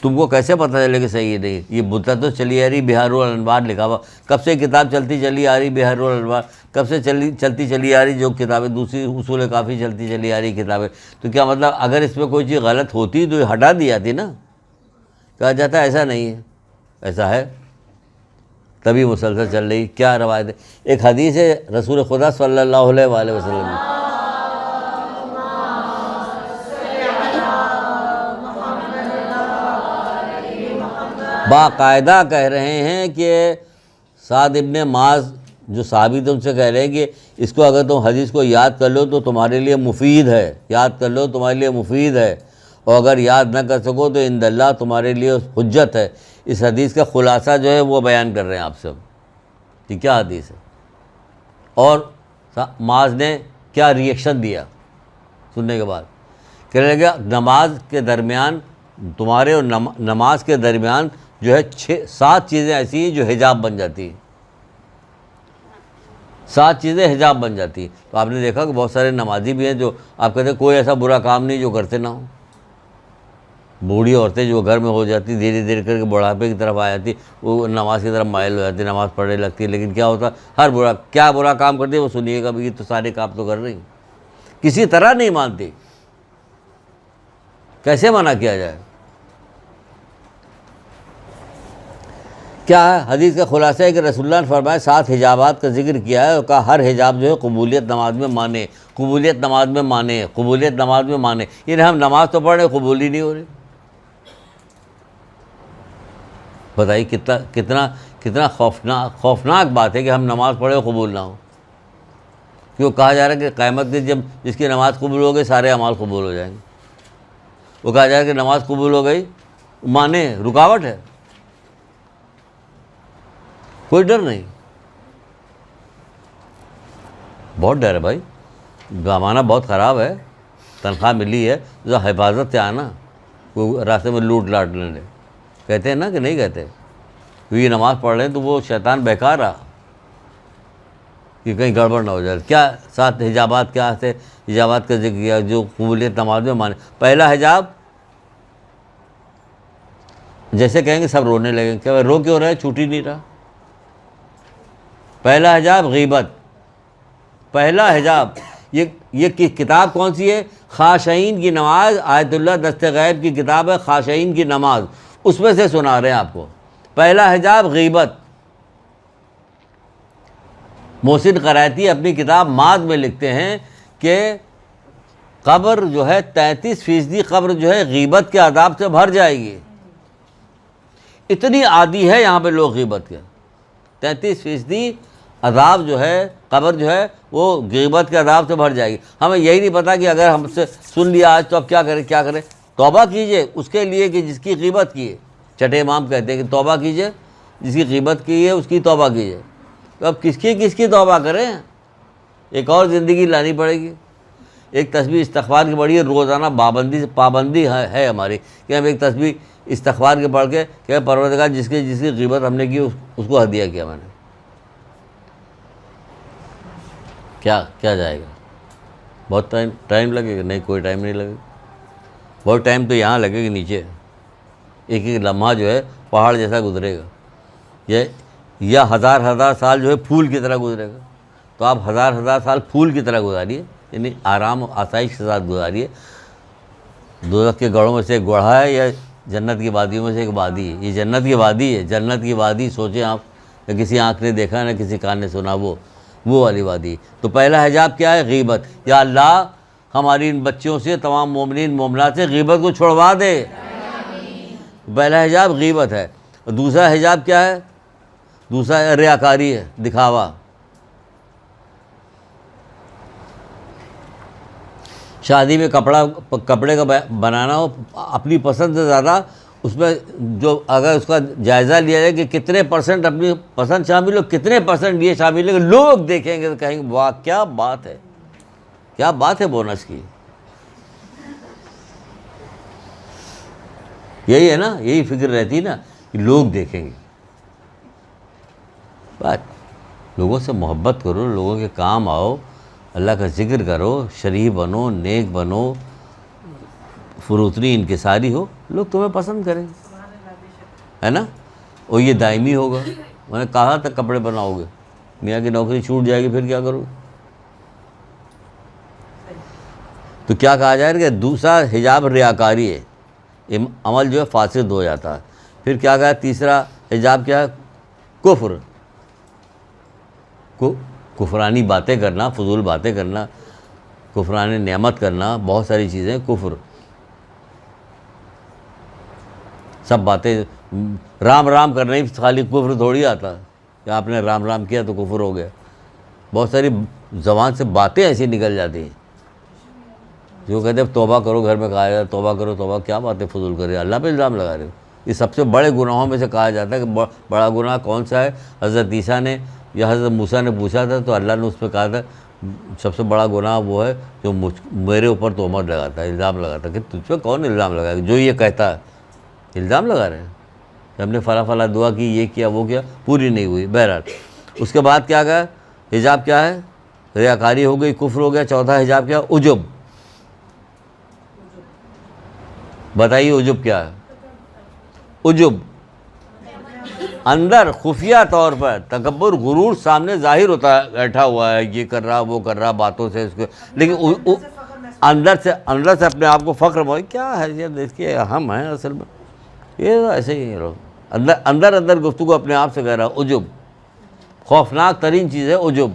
تم کو کیسے پتہ چلے کہ صحیح ہے نہیں؟ یہ مدت تو چلی آ رہی، بہار الانوار لکھا ہوا. کب سے کتاب چلتی چلی آ رہی بہار الانوار؟ کب سے چلتی چلی آ رہی جو کتابیں دوسری اصول کافی چلتی چلی آ رہی کتابیں. تو کیا مطلب اگر اس میں کوئی چیز غلط ہوتی تو ہٹا دی جاتی نا. کہا جاتا ہے ایسا نہیں ہے، ایسا ہے. تبھی مسلسل چل رہی. کیا روایت ہے؟ ایک حدیث ہے رسول خدا صلی اللہ علیہ وآلہ وسلم نے باقاعدہ کہہ رہے ہیں کہ سعد ابن معاذ جو صحابی تم سے کہہ رہے ہیں کہ اس کو اگر تم حدیث کو یاد کر لو تو تمہارے لیے مفید ہے، یاد کر لو تمہارے لیے مفید ہے، اور اگر یاد نہ کر سکو تو عند اللہ تمہارے لیے حجت ہے. اس حدیث کا خلاصہ جو ہے وہ بیان کر رہے ہیں آپ سب کہ کیا حدیث ہے اور معاذ نے کیا ریئیکشن دیا سننے کے بعد. کہنے لگا نماز کے درمیان تمہارے اور نماز کے درمیان جو ہے 7 چیزیں ایسی ہیں جو حجاب بن جاتی ہیں، 7 چیزیں حجاب بن جاتی ہیں. تو آپ نے دیکھا کہ بہت سارے نمازی بھی ہیں جو آپ کہتے ہیں کوئی ایسا برا کام نہیں جو کرتے نہ ہوں. بوڑھی عورتیں جو گھر میں ہو جاتی دھیرے دھیرے کر کے بڑھاپے کی طرف آ جاتی، وہ نماز کی طرف مائل ہو جاتی، نماز پڑھنے لگتی ہے، لیکن کیا ہوتا ہر برا کام کرتی ہے وہ سنیے گا بھی یہ تو سارے کام تو کر رہی ہیں، کسی طرح نہیں مانتی. کیسے منع کیا جائے؟ کیا ہے حدیث کا خلاصہ ہے کہ رسول اللہ نے فرمایا 7 حجابات کا ذکر کیا ہے اور کہا ہر حجاب جو ہے قبولیت نماز میں مانے، قبولیت نماز میں مانے، قبولیت نماز میں مانے. یعنی ہم نماز تو پڑھ رہے قبول ہی نہیں ہو رہی. بتائیے کتنا خوفناک بات ہے کہ ہم نماز پڑھے قبول نہ ہو. کیوں کہا جا رہا ہے کہ قیامت کے جب جس کی نماز قبول ہو گئی سارے اعمال قبول ہو جائیں گے. وہ کہا جا رہا ہے کہ نماز قبول ہو گئی مانے رکاوٹ ہے، کوئی ڈر نہیں. بہت ڈر ہے بھائی، زمانہ بہت خراب ہے. تنخواہ ملی ہے جو حفاظت سے آنا، کوئی راستے میں لوٹ لاٹ لے لے. کہتے ہیں نا کہ نہیں کہتے؟ یہ نماز پڑھ رہے ہیں تو وہ شیطان بیکار رہا کہ کہیں گڑبڑ نہ ہو جائے. کیا 7 حجابات کیا تھے؟ حجابات کا ذکر کیا جو قبولیت نماز میں مانے. پہلا حجاب، جیسے کہیں گے سب رونے لگیں کہ رو کیوں رہے، چھوٹ ہی نہیں رہا. پہلا حجاب غیبت. پہلا حجاب یہ کتاب کون سی ہے؟ خاشعین کی نماز، آیت اللہ دست غیب کی کتاب ہے خاشعین کی نماز، اس میں سے سنا رہے ہیں آپ کو. پہلا حجاب غیبت. محسن قرائطی اپنی کتاب ماد میں لکھتے ہیں کہ قبر جو ہے 33% قبر جو ہے غیبت کے عذاب سے بھر جائے گی. اتنی عادی ہے یہاں پہ لوگ غیبت کے. 33% عذاب جو ہے قبر جو ہے وہ غیبت کے عذاب سے بھر جائے گی. ہمیں یہی نہیں پتا کہ اگر ہم سے سن لیا آج تو اب کیا کریں. توبہ کیجئے اس کے لیے کہ جس کی غیبت کی ہے. چھٹے امام کہتے ہیں کہ توبہ کیجئے جس کی غیبت کی ہے اس کی توبہ کیجئے. تو اب کس کی توبہ کریں؟ ایک اور زندگی لانی پڑے گی. ایک تسبیح استغفار کی پڑھی ہے روزانہ پابندی ہے ہماری کہ ہم ایک تسبیح استغفار کے پڑھ کے کہ پروردگار جس کی غیبت ہم نے کی اس کو ہدیہ کیا میں نے. کیا جائے گا؟ بہت ٹائم لگے گا؟ نہیں، کوئی ٹائم نہیں لگے گا. بہت ٹائم تو یہاں لگے گا نیچے. ایک لمحہ جو ہے پہاڑ جیسا گزرے گا، یا ہزار سال جو ہے پھول کی طرح گزرے گا. تو آپ ہزار سال پھول کی طرح گزاریے، یعنی آرام آسائش کے ساتھ گزاریے. دوزخ کے گڑھوں میں سے ایک گڑھا ہے یا جنت کی وادیوں میں سے ایک وادی ہے. یہ جنت کی وادی ہے. جنت کی وادی سوچیں آپ، نہ کسی آنکھ نے دیکھا نہ کسی کان نے سنا، وہ والی وادی. تو پہلا حجاب کیا ہے؟ غیبت. یا اللہ ہماری ان بچوں سے، تمام مومنین مومنات سے غیبت کو چھڑوا دے. پہلا حجاب غیبت ہے. دوسرا حجاب کیا ہے؟ دوسرا ریاکاری ہے، دکھاوا. شادی میں کپڑے کا بنانا ہو اپنی پسند سے زیادہ، اس میں جو اگر اس کا جائزہ لیا جائے کہ کتنے % اپنی پسند شامل ہو، کتنے % یہ شامل ہے کہ لوگ دیکھیں گے تو کہیں گے واہ کیا بات ہے، کیا بات ہے بونس کی. یہی ہے نا، یہی فکر رہتی ہے نا کہ لوگ دیکھیں گے. بات لوگوں سے محبت کرو، لوگوں کے کام آؤ، اللہ کا ذکر کرو، شریف بنو، نیک بنو، فروتنی انکساری ہو، لوگ تمہیں پسند کریں گے، ہے نا. اور یہ دائمی ہوگا. میں نے کہا تک کپڑے بناؤ گے، میاں کی نوکری چھوٹ جائے گی پھر کیا کرو گے؟ تو کیا کہا جائے کہ دوسرا حجاب ریاکاری ہے، عمل جو ہے فاسد ہو جاتا ہے. پھر کیا کہا تیسرا حجاب کیا ہے؟ کفر. کفرانی باتیں کرنا، فضول باتیں کرنا، کفرانی نعمت کرنا، بہت ساری چیزیں کفر. سب باتیں رام رام کرنا ہی خالی کفر تھوڑی آتا کہ آپ نے رام رام کیا تو کفر ہو گیا. بہت ساری زبان سے باتیں ایسی نکل جاتی ہیں جو کہتے ہیں توبہ کرو، گھر میں کہا جاتا ہے توبہ کرو توبہ. کیا باتیں فضول کر رہے ہیں، اللہ پہ الزام لگا رہے ہو. یہ سب سے بڑے گناہوں میں سے کہا جاتا ہے کہ بڑا گناہ کون سا ہے. حضرت عیسیٰ نے یا حضرت موسیٰ نے پوچھا تھا تو اللہ نے اس پہ کہا تھا سب سے بڑا گناہ وہ ہے جو میرے اوپر تہمت لگاتا ہے، الزام لگاتا ہے. کہ تجھ پہ کون الزام لگائے گا؟ جو یہ کہتا ہے الزام لگا رہے ہیں کہ ہم نے فلاں فلاں دعا کی، یہ کیا وہ کیا، پوری نہیں ہوئی. بہرحال اس کے بعد کیا کہا؟ حجاب کیا ہے؟ ریاکاری ہو گئی، کفر ہو گیا. چوتھا حجاب کیا؟ عجب. بتائیے عجب کیا ہے؟ عجب اندر خفیہ طور پر تکبر، غرور سامنے ظاہر ہوتا ہے، بیٹھا ہوا ہے یہ کر رہا وہ کر رہا باتوں سے اس کو، لیکن اندر سے اپنے آپ کو فخر موجود کیا حیثیت اس کی ہم ہیں اصل میں. یہ ایسے ہی لوگ اندر گفتگو اپنے آپ سے کہہ رہا. عجب خوفناک ترین چیز ہے عجب.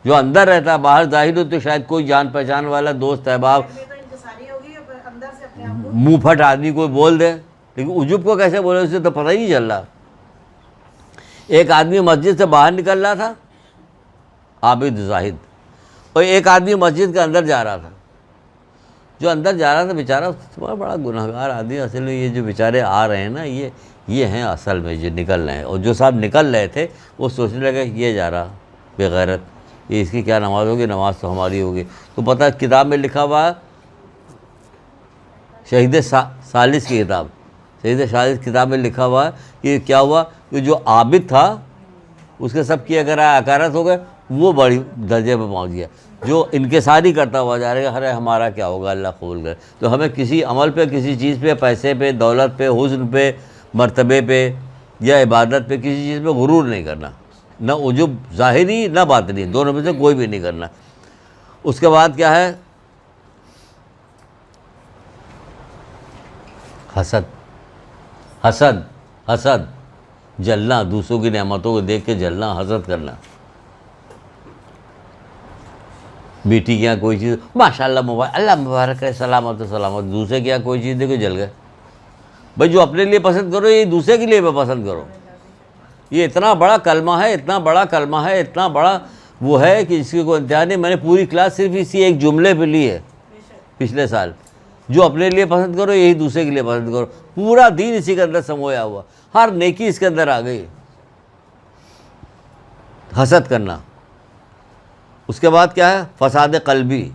جو اندر رہتا ہے باہر ظاہر ہو تو شاید کوئی جان پہچان والا دوست احباب منہ پھٹ آدمی کوئی بول دے، لیکن عجب کو کیسے بولے اسے تو پتہ ہی نہیں چل رہا. ایک آدمی مسجد سے باہر نکل رہا تھا عابد زاہد، اور ایک آدمی مسجد کے اندر جا رہا تھا. جو اندر جا رہا تھا بیچارہ بڑا گنہگار آدمی. اصل میں یہ جو بیچارے آ رہے ہیں نا یہ ہیں اصل میں جو نکل رہے ہیں. اور جو صاحب نکل رہے تھے وہ سوچنے لگے یہ جا رہا بے غیرت، یہ اس کی کیا نماز ہوگی، نماز تو ہماری ہوگی. تو پتہ کتاب میں لکھا ہوا ہے، شہید ثالث کی کتاب، شہید ثالث کتاب میں لکھا ہوا ہے کہ کیا ہوا کہ جو عابد تھا اس کے سب کی اگر اکارت ہو گئے، وہ بڑی درجے پہ پہنچ گیا. جو انکساری کرتا ہوا جا رہا ہے ارے ہمارا کیا ہوگا اللہ قبول کرے. تو ہمیں کسی عمل پہ، کسی چیز پہ، پیسے پہ، دولت پہ، حسن پہ، مرتبے پہ یا عبادت پہ، کسی چیز پہ غرور نہیں کرنا. نہ عجب ظاہری نہ باطنی، دونوں میں سے کوئی بھی نہیں کرنا. اس کے بعد کیا ہے؟ حسد جلنا، دوسروں کی نعمتوں کو دیکھ کے جلنا، حسد کرنا. بیٹی کے یہاں کوئی چیز ماشاءاللہ مبارک، اللہ مبارک ہے، سلامت و سلامت. دوسرے کے یہاں کوئی چیز دیکھو جل گئے. بھائی جو اپنے لیے پسند کرو یہ دوسرے کے لیے بھی پسند کرو. یہ اتنا بڑا کلمہ ہے، اتنا بڑا کلمہ ہے، اتنا بڑا وہ ہے کہ اس کی کوئی انتہا نہیں. میں نے پوری کلاس صرف اسی ایک جملے پہ لی ہے پچھلے سال. جو اپنے لیے پسند کرو یہی دوسرے کے لیے پسند کرو. پورا دین اسی کے اندر سمویا ہوا، ہر نیکی اس کے اندر آ گئی. حسد کرنا. اس کے بعد کیا ہے؟ فساد قلبی،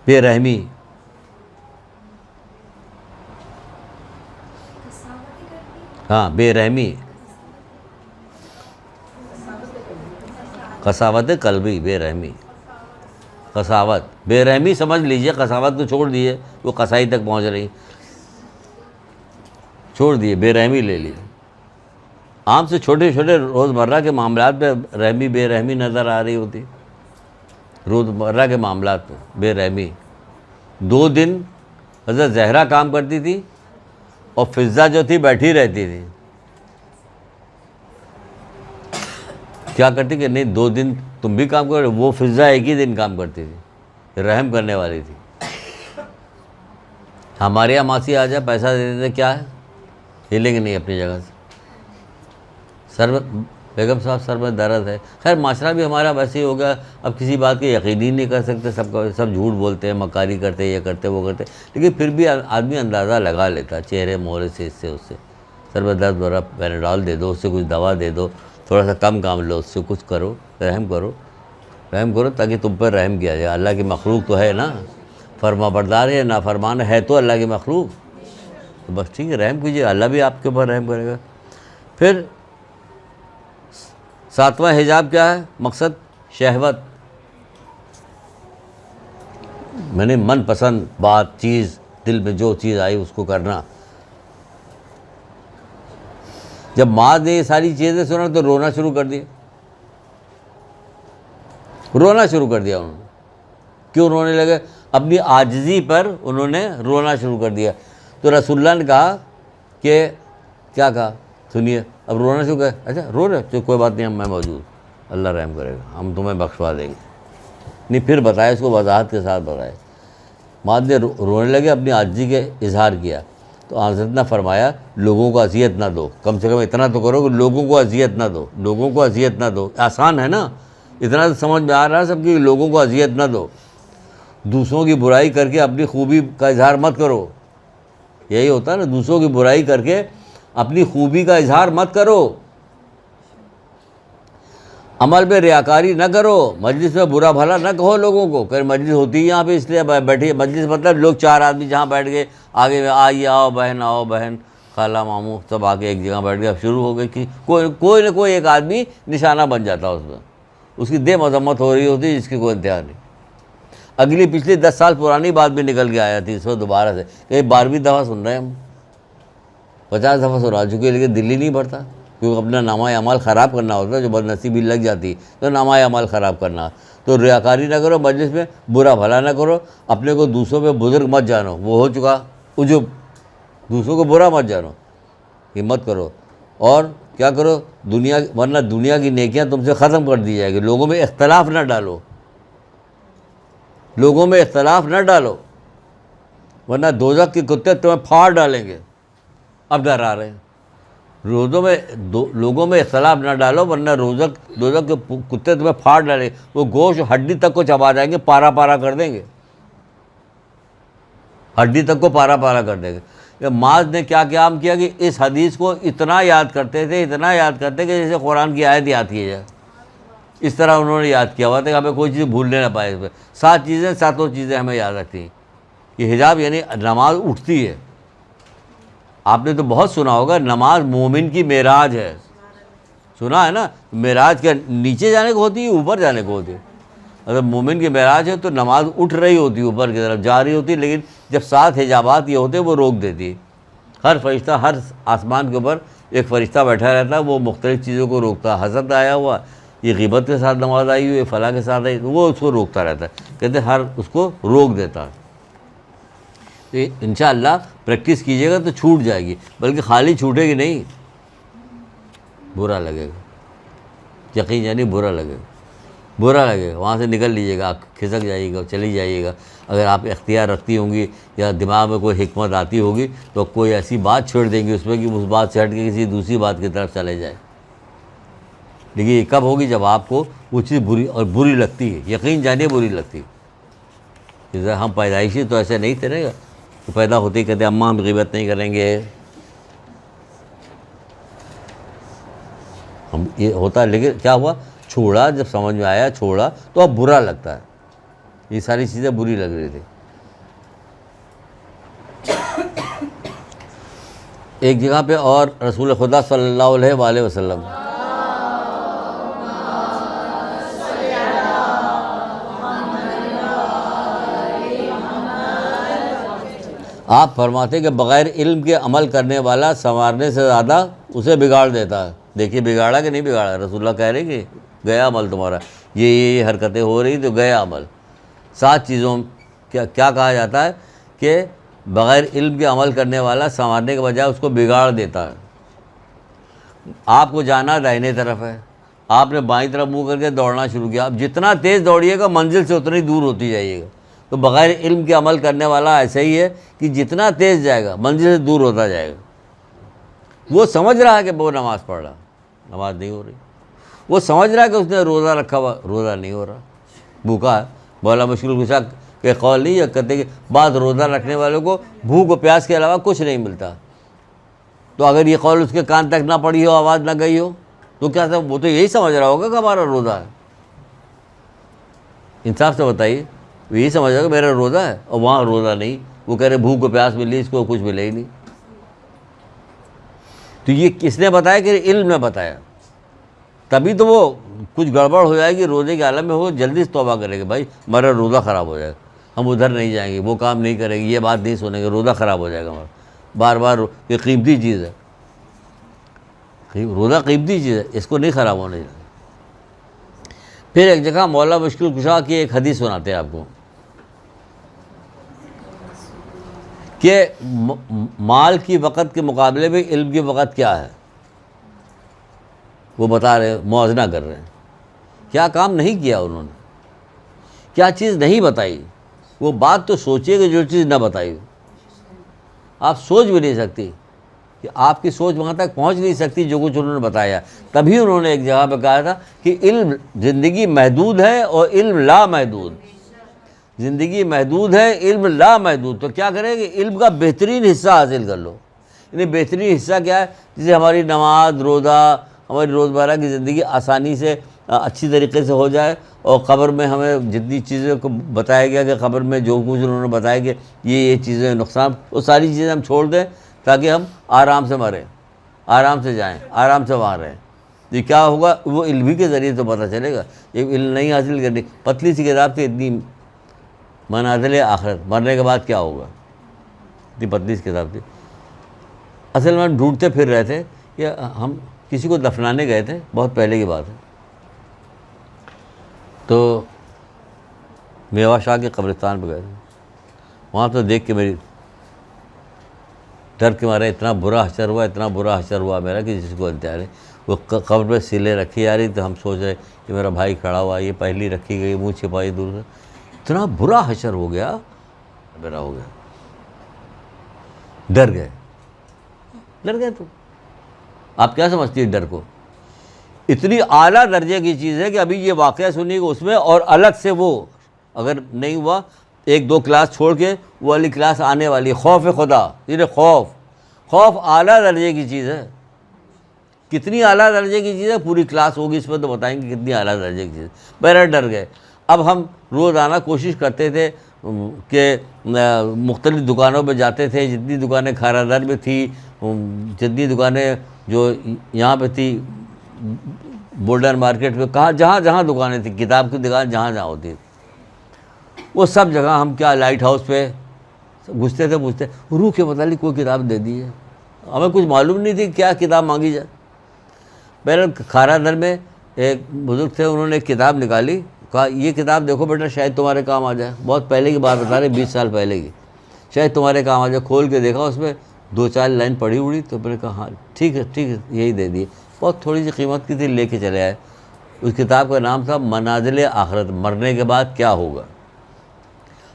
بے رحمی. ہاں بے رحمی، قساوت قلبی، بے رحمی. قساوت بے رحمی سمجھ لیجئے، قساوت کو چھوڑ دیئے، وہ قسائی تک پہنچ رہی، چھوڑ دیئے، بے رحمی لے لی. عام سے چھوٹے چھوٹے روزمرہ کے معاملات پہ رحمی بے رحمی نظر آ رہی ہوتی. روزمرہ کے معاملات پہ بے رحمی. 2 دن حضرت زہرا کام کرتی تھی اور فضہ جو تھی بیٹھی رہتی تھی. کیا کرتی کہ نہیں 2 دن تم بھی کام کرو، وہ فضہ ایک ہی دن کام کرتی تھی، رحم کرنے والی تھی. ہمارے یہاں ماسی آ جائے پیسہ دے دیتے، کیا ہے ہلیں گے نہیں اپنی جگہ سے. سر بیگم صاحب سر میں درد ہے. خیر معاشرہ بھی ہمارا ویسے ہی ہو گیا، اب کسی بات کے یقین ہی نہیں کر سکتے. سب جھوٹ بولتے ہیں، مکاری کرتے ہیں، یہ کرتے وہ کرتے. لیکن پھر بھی آدمی اندازہ لگا لیتا چہرے مہرے سے، اس سے اس سے. سر میں درد ہو رہا، پیناڈول دے دو، اس سے کچھ دوا دے دو، تھوڑا سا کم کام لو، اس سے کچھ کرو، رحم کرو تاکہ تم پر رحم کیا جائے. اللہ کی مخلوق تو ہے نا، فرما بردار ہے، نافرمان ہے تو اللہ کی مخلوق. تو بس ٹھیک ہے رحم کیجیے، اللہ بھی آپ کے اوپر رحم کرے گا. پھر 7واں حجاب کیا ہے؟ مقصد شہوت. میں نے من پسند بات چیز، دل میں جو چیز آئی اس کو کرنا. جب ماں نے یہ ساری چیزیں سنا تو رونا شروع کر دیا، انہوں نے. کیوں رونے لگے؟ اپنی عاجزی پر انہوں نے رونا شروع کر دیا. تو رسول اللہ نے کہا کہ کیا کہا سنیے اب رونا شروع ہے، اچھا رو رہے تو کوئی بات نہیں، میں موجود، اللہ رحم کرے گا، ہم تمہیں بخشوا دیں گے. نہیں پھر بتایا اس کو وضاحت کے ساتھ بتایا. ماں نے رونے لگے، اپنی عاجزی کے اظہار کیا. تو حضرت نے فرمایا لوگوں کو اذیت نہ دو، کم سے کم اتنا تو کرو کہ لوگوں کو اذیت نہ دو، لوگوں کو اذیت نہ دو. آسان ہے نا، اتنا تو سمجھ میں آ رہا ہے سب کی، لوگوں کو اذیت نہ دو. دوسروں کی برائی کر کے اپنی خوبی کا اظہار مت کرو. یہی ہوتا ہے نا، دوسروں کی برائی کر کے اپنی خوبی کا اظہار مت کرو. عمل میں ریاکاری نہ کرو. مجلس میں برا بھلا نہ کہو لوگوں کو کہ مجلس ہوتی ہے یہاں پہ اس لیے بیٹھی. مجلس مطلب لوگ 4 آدمی جہاں بیٹھ گئے، آگے میں آئیے، آؤ بہن خالہ ماموں سب آ کے ایک جگہ بیٹھ گئے. اب شروع ہو گئی کہ کوئی نہ کوئی ایک آدمی نشانہ بن جاتا اس میں، اس کی دے مذمت ہو رہی ہوتی جس کی کوئی انتہا نہیں. اگلی پچھلی 10 سال پرانی بات بھی نکل کے آیا تھی اس کو دوبارہ سے، کہ 12ویں دفعہ سن رہے ہیں ہم، 50 دفعہ سنا چکے، لیکن دل ہی نہیں بھرتا. کیونکہ اپنا نامہ اعمال خراب کرنا ہوتا ہے، جو بد نصیبی لگ جاتی تو نامہ اعمال خراب کرنا. تو ریاکاری نہ کرو، مجلس میں برا بھلا نہ کرو، اپنے کو دوسروں پہ بزرگ مت جانو، وہ ہو چکا عجب. دوسروں کو برا مت جانو، یہ مت کرو. اور کیا کرو، ورنہ دنیا کی نیکیاں تم سے ختم کر دی جائے گی. لوگوں میں اختلاف نہ ڈالو، لوگوں میں اختلاف نہ ڈالو، ورنہ دوزخ کے کتے تمہیں پھاڑ ڈالیں گے. اب ڈرا رہے ہیں لوگوں میں اختلاف نہ ڈالو، ورنہ دوزخ کے کتے تمہیں پھاڑ ڈالیں گے. وہ گوشت ہڈی تک کو چبا جائیں گے، پارا پارا کر دیں گے، ہڈی تک کو پارا پارا کر دیں گے. یہ معاذ نے کیا کام کیا کہ اس حدیث کو اتنا یاد کرتے تھے، اتنا یاد کرتے کہ جیسے قرآن کی آیت یاد کی جائے. اس طرح انہوں نے یاد کیا ہوا تھا کہ ہمیں کوئی چیز بھولنے نہ پائے. اس پہ 7 چیزیں، 7 چیزیں ہمیں یاد رکھتی ہیں. یہ حجاب یعنی نماز اٹھتی ہے. آپ نے تو بہت سنا ہوگا، نماز مومن کی معراج ہے، سنا ہے نا. معراج کے نیچے جانے کو ہوتی ہے، اوپر جانے کو ہوتی ہے. اگر مومن کی معراج ہے تو نماز اٹھ رہی ہوتی ہے، اوپر کی طرف جا رہی ہوتی ہے. لیکن جب 7 حجابات یہ ہوتے ہیں وہ روک دیتی ہے. ہر فرشتہ، ہر آسمان کے اوپر ایک فرشتہ بیٹھا رہتا ہے، وہ مختلف چیزوں کو روکتا ہے. حسد آیا ہوا، یہ غیبت کے ساتھ نماز آئی ہوئی ہے، فلاں کے ساتھ آئی، وہ اس کو روکتا رہتا ہے. کہتے ہر اس کو روک دیتا ہے. تو انشاءاللہ پریکٹس کیجیے گا تو چھوٹ جائے گی، بلکہ خالی چھوٹے گی نہیں، برا لگے گا. یقین یعنی برا لگے گا. وہاں سے نکل لیجیے گا، کھسک جائیے گا، چلی جائیے گا. اگر آپ اختیار رکھتی ہوں گی یا دماغ میں کوئی حکمت آتی ہوگی تو کوئی ایسی بات چھوڑ دیں گی اس میں کہ اس بات سے ہٹ کے کسی دوسری بات کی طرف چلے جائے. لیکن یہ کب ہوگی؟ جب آپ کو وہ چیز بری لگتی ہے. یقین جانیے بری لگتی ہے. ہم پیدائشی تو ایسے نہیں تھے نا، تو پیدا ہوتے ہی کہتے اماں ہم غیبت نہیں کریں گے. ہم یہ ہوتا ہے، لیکن کیا ہوا، چھوڑا، جب سمجھ میں آیا چھوڑا تو اب برا لگتا ہے. یہ ساری چیزیں بری لگ رہی تھی. ایک جگہ پہ اور رسول خدا صلی اللہ علیہ وآلہ وسلم آپ فرماتے کہ بغیر علم کے عمل کرنے والا سنوارنے سے زیادہ اسے بگاڑ دیتا ہے. دیکھیے بگاڑا کہ نہیں بگاڑا. رسول اللہ کہہ رہے کہ گیا عمل تمہارا، یہ حرکتیں ہو رہی تو گیا عمل. 7 چیزوں کیا کہا جاتا ہے کہ بغیر علم کے عمل کرنے والا سنوارنے کے بجائے اس کو بگاڑ دیتا ہے. آپ کو جانا داہنے طرف ہے، آپ نے بائیں طرف منہ کر کے دوڑنا شروع کیا. اب جتنا تیز دوڑیے گا منزل سے اتنی دور ہوتی جائیے گا. تو بغیر علم کے عمل کرنے والا ایسا ہی ہے کہ جتنا تیز جائے گا منزل سے دور ہوتا جائے گا. وہ سمجھ رہا ہے کہ وہ نماز پڑھ رہا، نماز نہیں ہو رہی. وہ سمجھ رہا ہے کہ اس نے روزہ رکھا ہوا، روزہ نہیں ہو رہا، بھوکا ہے. مولا مشکل کشا کے قول نہیں ہے، کہتے کہ بعض روزہ رکھنے والوں کو بھوک و پیاس کے علاوہ کچھ نہیں ملتا. تو اگر یہ قول اس کے کان تک نہ پڑی ہو، آواز نہ گئی ہو، تو کیا تھا؟ وہ تو یہی سمجھ رہا ہوگا کہ ہمارا روزہ ہے. انصاف سے بتائیے، وہ یہی سمجھ رہا کہ میرا روزہ ہے، اور وہاں روزہ نہیں. وہ کہہ رہے بھوک و پیاس ملی، اس کو کچھ ملے ہی نہیں. تو یہ کس نے بتایا؟ کہ علم نے بتایا. تبھی تو وہ کچھ گڑبڑ ہو جائے گی روزے کے عالم میں، ہو جلدی سے توبہ کرے گا، بھائی ہمارا روزہ خراب ہو جائے گا، ہم ادھر نہیں جائیں گے، وہ کام نہیں کریں گے، یہ بات نہیں سنیں گے، روزہ خراب ہو جائے گا ہمارا. بار بار یہ قیمتی چیز ہے، روزہ قیمتی چیز ہے، اس کو نہیں خراب ہونے چاہیے. پھر ایک جگہ مولا مشکل کشا کی ایک حدیث سناتے ہیں آپ کو کہ مال کی وقت کے مقابلے میں علم کی وقت کیا ہے. وہ بتا رہے موازنہ کر رہے ہیں. کیا کام نہیں کیا انہوں نے, کیا چیز نہیں بتائی. وہ بات تو سوچیے کہ جو چیز نہ بتائی آپ سوچ بھی نہیں سکتی, کہ آپ کی سوچ وہاں تک پہنچ نہیں سکتی جو کچھ انہوں نے بتایا. تبھی انہوں نے ایک جگہ پہ کہا تھا کہ علم زندگی محدود ہے اور علم لا محدود. زندگی محدود ہے, علم لا محدود. تو کیا کریں کہ علم کا بہترین حصہ حاصل کر لو. یعنی بہترین حصہ کیا ہے؟ جسے ہماری نماز, روزہ, ہماری روزمرہ کی زندگی آسانی سے اچھی طریقے سے ہو جائے, اور قبر میں ہمیں جتنی چیزیں کو بتایا گیا کہ قبر میں جو کچھ انہوں نے بتایا کہ یہ چیزیں نقصان, وہ ساری چیزیں ہم چھوڑ دیں تاکہ ہم آرام سے مریں, آرام سے جائیں, آرام سے وہاں رہیں. یہ کیا ہوگا؟ وہ علم ہی کے ذریعے تو پتہ چلے گا. یہ علم نہیں حاصل کرنی. پتلی سی کتاب تھی, اتنی منازل آخرت, مرنے کے بعد کیا ہوگا, اتنی پتلی سی کتاب تھی. اصل میں ہم ڈھونڈتے پھر رہے تھے کہ ہم کسی کو دفنانے گئے تھے, بہت پہلے کی بات ہے. تو میوا شاہ کے قبرستان پہ گئے تھے. وہاں تو دیکھ کے میری ڈر کے مارے اتنا برا حشر ہوا, اتنا برا حشر ہوا میرا کہ جس کو انتہا نہیں. وہ قبر پہ سلیں رکھی جا رہی, تو ہم سوچ رہے کہ میرا بھائی کھڑا ہوا, یہ پہلی رکھی گئی, منہ چھپائی دور سے. اتنا برا حشر ہو گیا میرا, ہو گیا. ڈر گئے, ڈر گئے. تو آپ کیا سمجھتی ہیں ڈر کو؟ اتنی اعلیٰ درجے کی چیز ہے کہ ابھی یہ واقعہ سنیے گا اس میں, اور الگ سے وہ اگر نہیں ہوا 1-2 کلاس چھوڑ کے وہ والی کلاس آنے والی. خوف خدا, یہ خوف اعلیٰ درجے کی چیز ہے. کتنی اعلیٰ درجے کی چیز ہے, پوری کلاس ہوگی اس میں تو بتائیں گے کتنی اعلیٰ درجے کی چیز ہے. بہرحال ڈر گئے. اب ہم روزانہ کوشش کرتے تھے کہ مختلف دکانوں پہ جاتے تھے, جتنی دکانیں کھارادار میں تھی, جتنی دکانیں جو یہاں پہ تھی بولڈن مارکیٹ میں, کہاں جہاں جہاں دکانیں تھیں, کتاب کی دکان جہاں جہاں ہوتی, وہ سب جگہ ہم کیا لائٹ ہاؤس پہ گھستے تھے, پوچھتے روح کے متعلق کوئی کتاب دے دی ہے. ہمیں کچھ معلوم نہیں تھی کیا کتاب مانگی جائے. بہرحال کھارادر میں ایک بزرگ تھے, انہوں نے ایک کتاب نکالی, کہا یہ کتاب دیکھو بیٹا شاید تمہارے کام آ جائے. بہت پہلے کی بات بتا رہے, 20 سال پہلے کی, شاید تمہارے کام آ جائے. کھول کے دیکھا, اس میں 2-4 لائن پڑھی اڑی, تو میں نے کہا ہاں ٹھیک ہے یہی دے دیے. بہت تھوڑی سی قیمت کی تھی, لے کے چلے آئے. اس کتاب کا نام تھا منازل آخرت, مرنے کے بعد کیا ہوگا.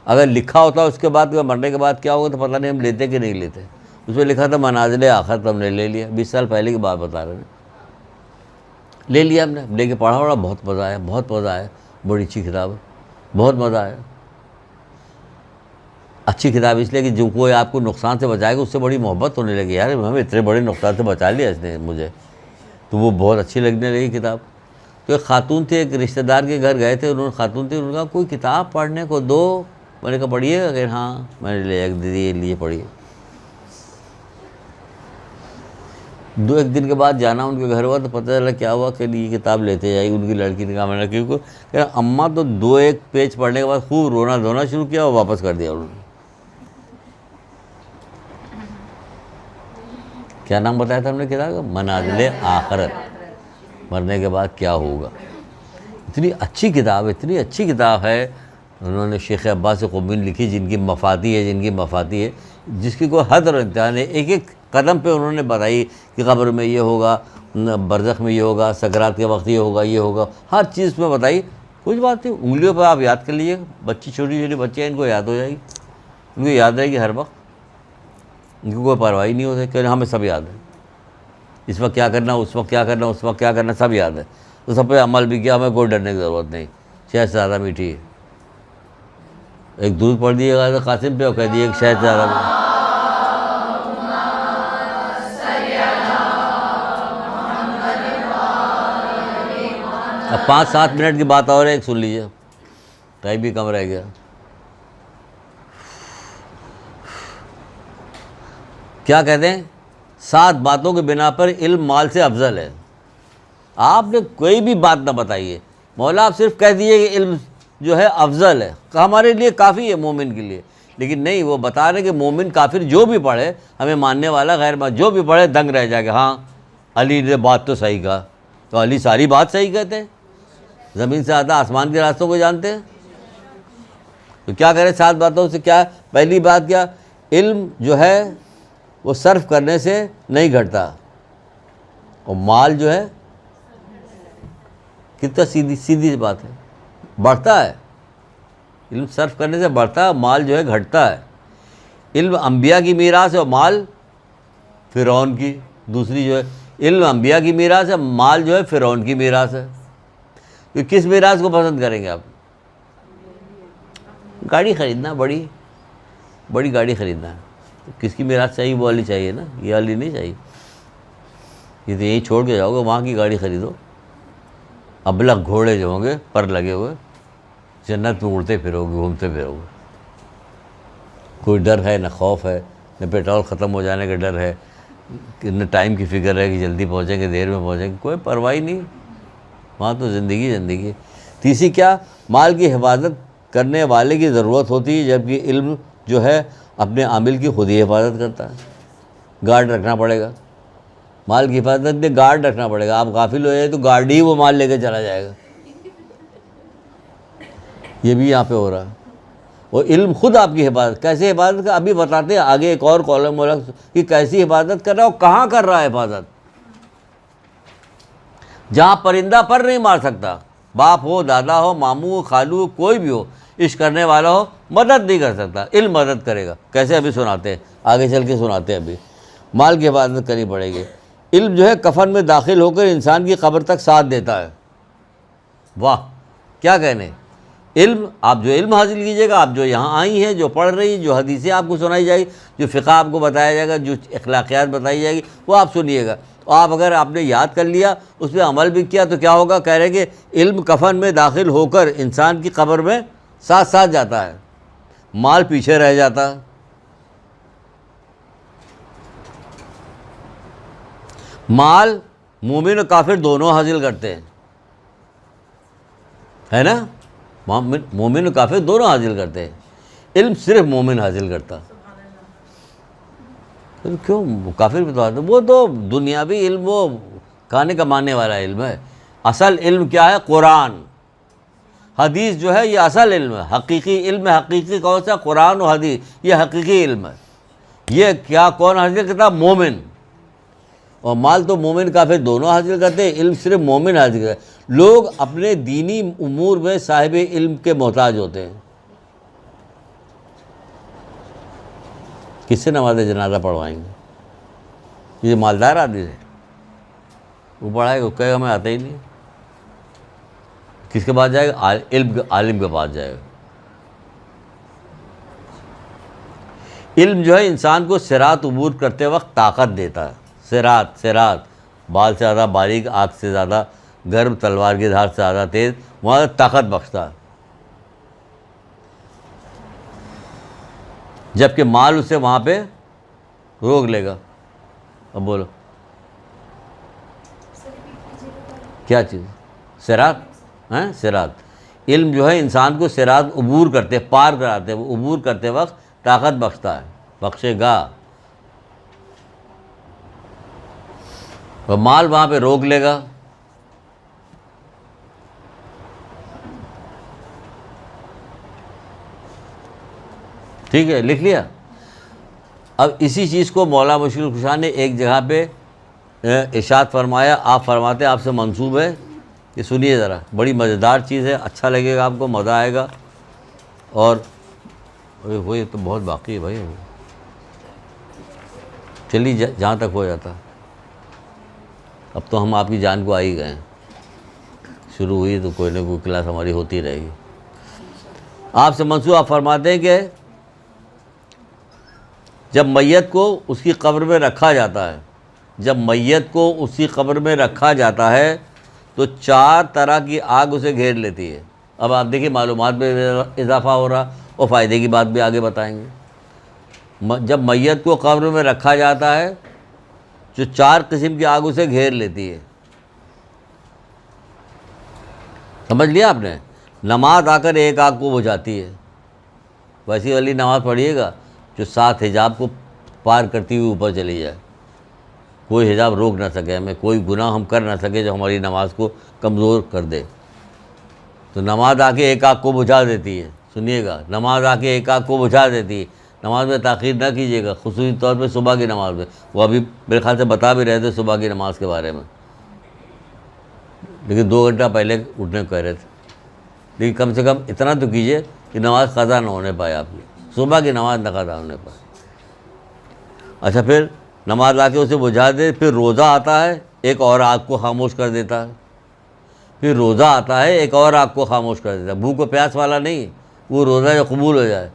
اگر لکھا ہوتا اس کے بعد مرنے کے بعد کیا ہوگا تو پتہ نہیں ہم لیتے کہ نہیں لیتے. اس میں لکھا تھا منازل آخرت, ہم نے لے لیا. 20 سال پہلے کی بات بتا رہے ہیں, لے لیا ہم نے, لے کے پڑھا, بہت مزہ آیا, بہت مزہ آیا. بڑی اچھی کتاب ہے, بہت مزہ آیا. اچھی کتاب اس لیے کہ جو کوئی آپ کو نقصان سے بچائے گا اس سے بڑی محبت ہونے لگی. یار ہمیں اتنے بڑے نقصان سے بچا لیا اس نے مجھے, تو وہ بہت اچھی لگنے لگی کتاب. تو ایک خاتون تھی, ایک رشتہ دار کے گھر گئے تھے, انہوں نے خاتون تھی, انہوں نے کہا کوئی کتاب پڑھنے کو دو. میں نے کہا پڑھیے گا کہ ہاں, میں نے لے ایک دیدی لیے پڑھیے. 2-1 دن کے بعد جانا ان کے گھر ہوا تو پتہ چلا کیا ہوا کہ یہ کتاب لیتے جائے. ان کی لڑکی نے کہا, میں نے کیوں کہ اماں تو 2-1 پیج پڑھنے کے بعد خوب رونا دھونا شروع کیا اور واپس کر دیا انہوں نے. کیا نام بتایا تھا ہم نے کتاب کا؟ منازل آخرت, مرنے کے بعد کیا ہوگا. اتنی اچھی کتاب, اتنی اچھی کتاب ہے. انہوں نے شیخ عباس قمی لکھی, جن کی مفاتی ہے, جس کی کوئی حد اور انتہا نہیں. ایک ایک قدم پہ انہوں نے بتائی کہ قبر میں یہ ہوگا, برزخ میں یہ ہوگا, سکرات کے وقت یہ ہوگا, ہر چیز میں بتائی. کچھ بات نہیں, انگلیوں پہ آپ یاد کر لیجیے. بچی چھوٹی چھوٹی بچیاں, ان کو یاد ہو جائے گی, ان کو یاد رہے گی ہر وقت, ان کو کوئی پرواہ نہیں ہوتی کہ ہمیں سب یاد ہے. اس وقت کیا کرنا, اس وقت کیا کرنا, اس وقت کیا کرنا, سب یاد ہے. تو سب پہ عمل بھی کیا, ہمیں کوئی ڈرنے کی ضرورت نہیں. شہد سے زیادہ میٹھی ہے. ایک دودھ پڑھ دیے گا قاسم پہ اور کہہ دیے کہ شہد سے زیادہ میٹھی. اب 5-7 منٹ کی بات اور ایک سن لیجیے, ٹائم بھی کم رہ گیا. کیا کہتے ہیں, 7 باتوں کے بنا پر علم مال سے افضل ہے. آپ نے کوئی بھی بات نہ بتائیے, مولا آپ صرف کہہ دیے کہ علم جو ہے افضل ہے, ہمارے لیے کافی ہے مومن کے لیے. لیکن نہیں, وہ بتا رہے کہ مومن کافر جو بھی پڑھے, ہمیں ماننے والا غیر جو بھی پڑھے دنگ رہ جائے گا. ہاں علی نے بات تو صحیح کہا, تو علی ساری بات صحیح کہتے ہیں, زمین سے زیادہ آسمان کے راستوں کو جانتے ہیں. تو کیا کریں 7 باتوں سے؟ کیا پہلی بات, کیا علم جو ہے وہ صرف کرنے سے نہیں گھٹتا, اور مال جو ہے کتنا سیدھی سی بات ہے. بڑھتا ہے علم صرف کرنے سے بڑھتا ہے, مال جو ہے گھٹتا ہے. علم انبیاء کی میراث ہے اور مال فرعون کی. دوسری جو ہے علم انبیاء کی میراث ہے, مال جو ہے فرعون کی میراث ہے. تو کس میراث کو پسند کریں گے آپ؟ گاڑی خریدنا, بڑی گاڑی خریدنا ہے, کس کی میراث چاہیے؟ وہ والی چاہیے نا, یہ والی نہیں چاہیے. یہ تو یہیں چھوڑ کے جاؤ گے, وہاں کی گاڑی خریدو. ابلغ گھوڑے جو ہوں گے پر لگے ہوئے, جنت میں اڑتے پھرو گے, گھومتے پھرو گے. کوئی ڈر ہے نہ خوف ہے, نہ پیٹرول ختم ہو جانے کا ڈر ہے, نہ ٹائم کی فکر ہے کہ جلدی پہنچیں گے دیر میں پہنچیں گے, کوئی پرواہ نہیں. وہاں تو زندگی ہے. تیسری کیا؟ مال کی حفاظت کرنے والے کی ضرورت ہوتی ہے, جبکہ علم جو ہے اپنے عامل کی خود ہی حفاظت کرتا ہے. گارڈ رکھنا پڑے گا, مال کی حفاظت میں گارڈ رکھنا پڑے گا. آپ غافل ہو جائے تو گارڈ ہی وہ مال لے کے چلا جائے گا. یہ بھی یہاں پہ ہو رہا ہے. اور علم خود آپ کی حفاظت, کیسے حفاظت کا ابھی بتاتے ہیں آگے ایک اور کالم والا کہ کیسی حفاظت کر رہا ہے اور کہاں کر رہا ہے حفاظت. جہاں پرندہ پر نہیں مار سکتا, باپ ہو, دادا ہو, ماموں ہو, خالو ہو, کوئی بھی ہو, عشق کرنے والا ہو, مدد نہیں کر سکتا, علم مدد کرے گا. کیسے؟ ابھی سناتے ہیں, آگے چل کے سناتے ہیں. ابھی مال کی حفاظت کرنی پڑے گی. علم جو ہے کفن میں داخل ہو کر انسان کی قبر تک ساتھ دیتا ہے. واہ کیا کہنے. علم, آپ جو علم حاصل کیجیے گا, آپ جو یہاں آئی ہیں, جو پڑھ رہی, جو حدیثیں آپ کو سنائی جائے گی, جو فقہ آپ کو بتایا جائے گا, جو اخلاقیات بتائی جائے گی, وہ آپ سنیے گا. آپ اگر آپ نے یاد کر لیا, اس پہ عمل بھی کیا, تو کیا ہوگا؟ کہہ رہے کہ علم کفن میں داخل ہو کر انسان کی قبر میں ساتھ ساتھ جاتا ہے, مال پیچھے رہ جاتا ہے. مال مومن و کافر دونوں حاصل کرتے ہیں, ہے نا. مومن و کافر دونوں حاصل کرتے ہیں, علم صرف مومن حاصل کرتا. کیوں؟ کافر بھی تو آتا, وہ تو دنیاوی علم, وہ کھانے کمانے والا علم ہے. اصل علم کیا ہے؟ قرآن حدیث جو ہے, یہ اصل علم ہے. حقیقی علم ہے. حقیقی کون سا؟ قرآن و حدیث, یہ حقیقی علم ہے. یہ کیا کون حاصل کرتا؟ مومن. اور مال تو مومن کافر دونوں حاصل کرتے ہیں, علم صرف مومن حاصل کرتے ہیں. لوگ اپنے دینی امور میں صاحب علم کے محتاج ہوتے ہیں. کس سے نماز جنازہ پڑھوائیں گے؟ یہ مالدار آدمی ہے, وہ پڑھائے گا, کہے گا ہمیں آتا ہی نہیں. کس کے پاس جائے گا؟ عالم کے پاس جائے گا. علم جو ہے انسان کو صراط عبور کرتے وقت طاقت دیتا ہے. صراط بال سے زیادہ باریک, آنکھ سے زیادہ گرم, تلوار کی دھار سے زیادہ تیز, وہاں طاقت بخشتا ہے. جبکہ مال اسے وہاں پہ روک لے گا. اب بولو کیا چیز؟ صراط. صراط علم جو ہے انسان کو صراط عبور کرتے, پار کراتے, وہ عبور کرتے وقت طاقت بخشتا ہے, بخشے گا. اور مال وہاں پہ روک لے گا. ٹھیک ہے, لکھ لیا. اب اسی چیز کو مولا مشکل کشا نے ایک جگہ پہ ارشاد فرمایا. آپ فرماتے ہیں, آپ سے منسوب ہے, یہ سنیے ذرا, بڑی مزیدار چیز ہے, اچھا لگے گا آپ کو, مزہ آئے گا. اور وہی تو بہت باقی ہے بھائی, چلیے جہاں تک ہو جاتا. اب تو ہم آپ کی جان کو آ ہی گئے ہیں, شروع ہوئی تو کوئی نہ کوئی کلاس ہماری ہوتی رہے گی. آپ سے منسوب آپ فرماتے ہیں کہ جب میت کو اس کی قبر میں رکھا جاتا ہے, جب میت کو اسی قبر میں رکھا جاتا ہے تو 4 طرح کی آگ اسے گھیر لیتی ہے. اب آپ دیکھیں معلومات میں اضافہ ہو رہا, اور فائدے کی بات بھی آگے بتائیں گے. جب میت کو قبر میں رکھا جاتا ہے جو 4 قسم کی آگ اسے گھیر لیتی ہے. سمجھ لیا آپ نے؟ نماز آ کر ایک آگ کو بجھاتی ہے, ویسی والی نماز پڑھیے گا جو 7 حجاب کو پار کرتی ہوئی اوپر چلی جائے, کوئی حجاب روک نہ سکے ہمیں, کوئی گناہ ہم کر نہ سکے جو ہماری نماز کو کمزور کر دے. تو نماز آ کے ایک آگ کو بجھا دیتی ہے. سنیے گا, نماز آ کے ایک آگ کو بجھا دیتی ہے. نماز میں تاخیر نہ کیجیے گا, خصوصی طور پہ صبح کی نماز میں. وہ ابھی میرے خیال سے بتا بھی رہے تھے صبح کی نماز کے بارے میں. لیکن 2 گھنٹہ پہلے اٹھنے کو کہہ رہے تھے. لیکن کم سے کم اتنا تو کیجیے کہ نماز قضا نہ ہونے پائے آپ کی, صبح کی نماز نہ قضا ہونے پائے. اچھا پھر نماز لا کے اسے بجھا دے. پھر روزہ آتا ہے, ایک اور آگ کو خاموش کر دیتا ہے. پھر روزہ آتا ہے, ایک اور آگ کو خاموش کر دیتا ہے. بھوک و پیاس والا نہیں, وہ روزہ جو قبول ہو جائے.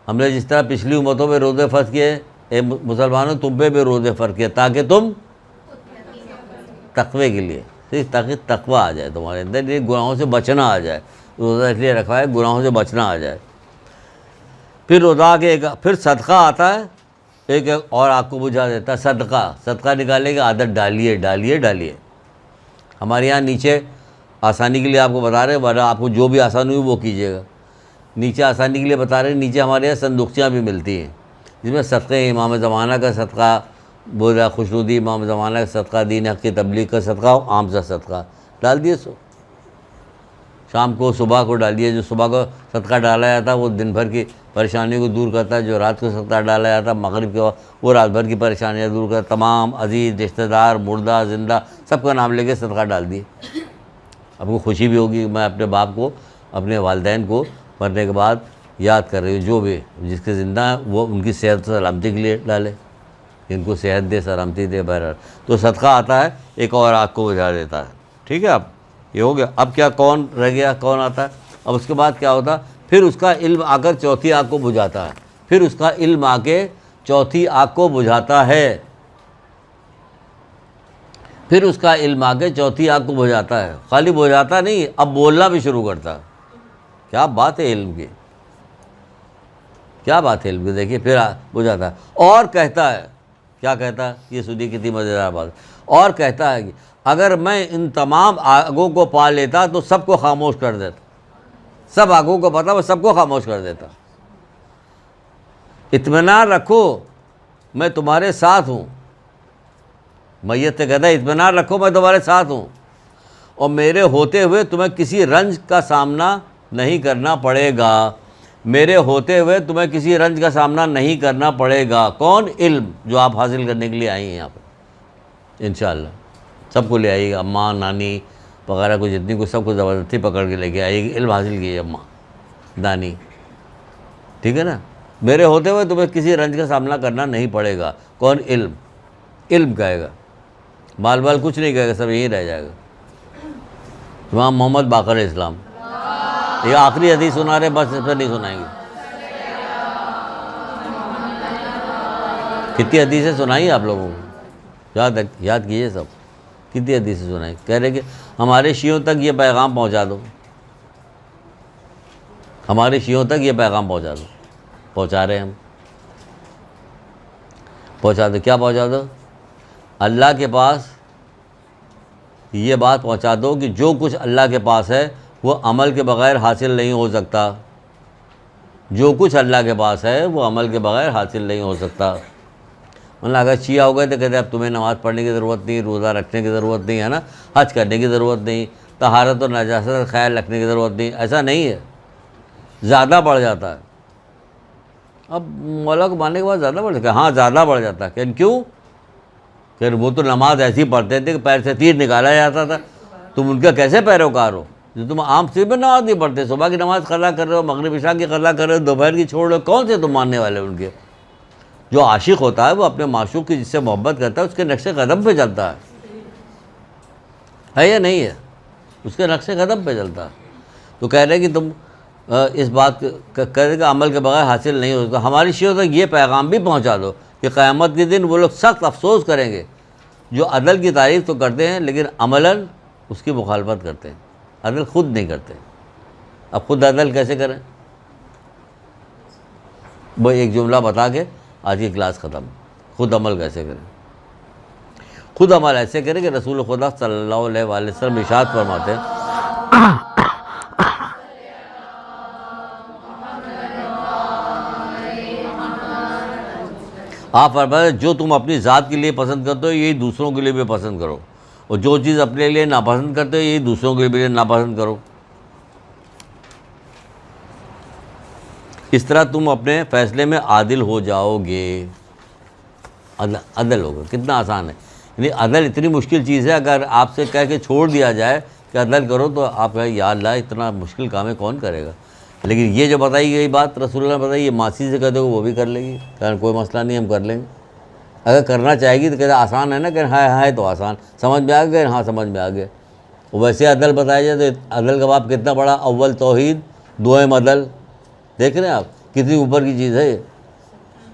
ہم نے جس طرح پچھلی امتوں میں روزے فرض کیے, اے مسلمانوں تم پہ بھی روزے فرض کیے تاکہ تم تقوی کے لیے, تاکہ تقوی آ جائے تمہارے اندر, یہ گناہوں سے بچنا آ جائے. روزہ اس لیے رکھا ہے گناہوں سے بچنا آ جائے. پھر روزہ کے پھر صدقہ آتا ہے, ایک اور آگ کو بجھا دیتا ہے. صدقہ نکالنے کی عادت ڈالیے. ہمارے یہاں نیچے آسانی کے لیے آپ کو بتا رہے ہیں, ورنہ آپ کو جو بھی آسان ہوئی وہ کیجیے گا. نیچے آسانی کے لیے بتا رہے ہیں, نیچے ہمارے یہاں صندوقچیاں بھی ملتی ہیں جس میں صدقے, امام زمانہ کا صدقہ, بولا خوشنودی امام زمانہ کا صدقہ, دین حق کی تبلیغ کا صدقہ, عام سا صدقہ ڈال دیے. شام کو صبح کو ڈالیے. جو صبح کو صدقہ ڈالا جاتا ہے وہ دن بھر کی پریشانیوں کو دور کرتا ہے. جو رات کو صدقہ ڈالا جاتا ہے مغرب کے وقت, وہ رات بھر کی پریشانیاں دور کرتا ہے. تمام عزیز رشتہ دار, مردہ زندہ, سب کا نام لے کے صدقہ ڈال دیے. آپ کو خوشی بھی ہوگی, میں اپنے باپ کو, اپنے والدین کو مرنے کے بعد یاد کر رہی ہوں. جو بھی جس کے زندہ ہیں وہ ان کی صحت سلامتی کے لیے ڈالے, ان کو صحت دے, سلامتی دے. بہرحال تو صدقہ آتا ہے, ایک اور آگ کو بجھا دیتا ہے. ٹھیک ہے, اب یہ ہو گیا. اب کیا کون رہ گیا, کون آتا ہے؟ اب اس کے بعد کیا ہوتا؟ پھر اس کا علم آ کر چوتھی آگ کو بجھاتا ہے. پھر اس کا علم آ کے چوتھی آگ کو بجھاتا ہے. پھر اس کا علم آ کے چوتھی آگ کو بجھاتا ہے. خالی بجھاتا نہیں, اب بولنا بھی شروع کرتا ہے. کیا بات ہے علم کی, کیا بات ہے علم کی. دیکھیے پھر بجھاتا ہے اور کہتا ہے, کیا کہتا ہے؟ یہ سنیے کتنی مزیدار بات. اور کہتا ہے کہ اگر میں ان تمام آگوں کو پا لیتا تو سب کو خاموش کر دیتا. سب آگوں کو پتا, وہ سب کو خاموش کر دیتا. اطمینان رکھو میں تمہارے ساتھ ہوں. میت سے کہتا ہے اطمینان رکھو میں تمہارے ساتھ ہوں, اور میرے ہوتے ہوئے تمہیں کسی رنج کا سامنا نہیں کرنا پڑے گا. میرے ہوتے ہوئے تمہیں کسی رنج کا سامنا نہیں کرنا پڑے گا. کون؟ علم, جو آپ حاصل کرنے کے لیے آئی ہیں یہاں پہ. انشاءاللہ سب کو لے آئیے گا, اماں, نانی وغیرہ کو جتنی کو, سب کو زبردستی پکڑ کے لے کے آئیے گی. علم حاصل کیجیے اماں, دانی. ٹھیک ہے نا. میرے ہوتے ہوئے تمہیں کسی رنج کا سامنا کرنا نہیں پڑے گا. کون؟ علم. علم کہے گا, بال بال کچھ نہیں کہے گا, سب یہیں رہ جائے گا. امام محمد باقر اسلام. یہ آخری حدیث سنا رہے, بس اس پہ نہیں سنائیں گے. کتنی حدیثیں سنائی آپ لوگوں کو؟ یاد کیجیے سب. کتنی حدیثیں سنائی. کہہ رہے کہ ہمارے شیعوں تک یہ پیغام پہنچا دو, ہمارے شیعوں تک یہ پیغام پہنچا دو. پہنچا رہے ہیں ہم. پہنچا دو. کیا پہنچا دو؟ اللہ کے پاس یہ بات پہنچا دو کہ جو کچھ اللہ کے پاس ہے وہ عمل کے بغیر حاصل نہیں ہو سکتا. جو کچھ اللہ کے پاس ہے وہ عمل کے بغیر حاصل نہیں ہو سکتا. مطلب اگر شیعہ ہو گئے تو کہتے ہیں اب تمہیں نماز پڑھنے کی ضرورت نہیں, روزہ رکھنے کی ضرورت نہیں ہے نا, حج کرنے کی ضرورت نہیں, طہارت اور نجاست کا خیال رکھنے کی ضرورت نہیں. ایسا نہیں ہے, زیادہ بڑھ جاتا ہے. اب مولا کو ماننے کے بعد زیادہ بڑھ جاتا ہے. ہاں زیادہ بڑھ جاتا ہے. کیوں؟ کہ وہ تو نماز ایسی پڑھتے تھے کہ پیر سے تیر نکالا جاتا تھا. تم ان کا کیسے پیروکار ہو جو تم عام سے بھی نماز نہیں پڑھتے؟ صبح کی نماز قضا کر رہے ہو, مغرب عشاء کی قضا کر رہے ہو, دوپہر کی چھوڑ رہے ہو. کون سے تم ماننے والے ان کے؟ جو عاشق ہوتا ہے وہ اپنے معشوق کی جس سے محبت کرتا ہے اس کے نقش قدم پہ چلتا ہے یا نہیں ہے؟ اس کے نقش قدم پہ چلتا ہے. تو کہہ رہے کہ تم اس بات کہہ رہے کہ عمل کے بغیر حاصل نہیں ہوتا. ہماری شیعوں تک یہ پیغام بھی پہنچا دو کہ قیامت کے دن وہ لوگ سخت افسوس کریں گے جو عدل کی تعریف تو کرتے ہیں لیکن عملاً اس کی مخالفت کرتے ہیں. عدل خود نہیں کرتے. اب خود عدل کیسے کریں؟ وہ ایک جملہ بتا کے آج کی کلاس ختم. خود عمل کیسے کریں؟ خود عمل ایسے کریں کہ رسول خدا صلی اللہ علیہ وآلہ وسلم ارشاد فرماتے ہیں, آپ فرماتے ہیں جو تم اپنی ذات کے لیے پسند کرتے ہو یہی دوسروں کے لیے بھی پسند کرو, اور جو چیز اپنے لیے ناپسند کرتے ہو یہی دوسروں کے لیے ناپسند کرو. اس طرح تم اپنے فیصلے میں عادل ہو جاؤ گے. عدل ہوگا. کتنا آسان ہے. یعنی عدل اتنی مشکل چیز ہے، اگر آپ سے کہہ کے چھوڑ دیا جائے کہ عدل کرو تو آپ کہیں یا اللہ اتنا مشکل کام ہے کون کرے گا. لیکن یہ جو بتائی گئی بات رسول اللہ نے بتائی، یہ ماسی سے کہہ دو وہ بھی کر لے گی، کہ کوئی مسئلہ نہیں ہم کر لیں گے. اگر کرنا چاہے گی تو کہتے آسان ہے نا، کہ ہاں ہے تو آسان، سمجھ میں آ گیا، ہاں سمجھ میں آ گیا. ویسے عدل بتایا جائے تو عدل کا باب کتنا بڑا، اول توحید دوئم عدل. دیکھ رہے ہیں آپ کتنی اوپر کی چیز ہے یہ.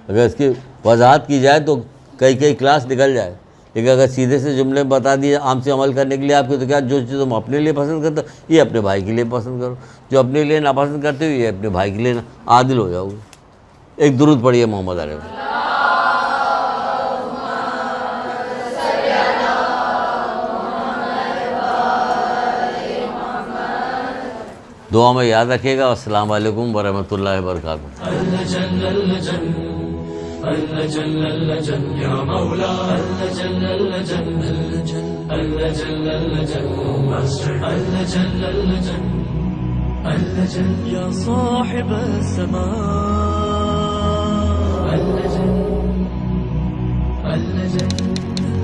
اگر اس کی وضاحت کی جائے تو کئی کلاس نکل جائے. لیکن اگر سیدھے سے جملے بتا دیے عام سے عمل کرنے کے لیے آپ کو، تو کیا جو چیز تم اپنے لیے پسند کرتے ہو یہ اپنے بھائی کے لیے پسند کرو، جو اپنے لیے ناپسند کرتے ہو یہ اپنے بھائی کے لیے عادل ہو جاؤ گے. ایک درود پڑھیے محمد علیہ وسلم. دعا میں یاد رکھیے گا. السلام علیکم ورحمۃ اللہ وبرکاتہ. يا صاحب السماء اللجن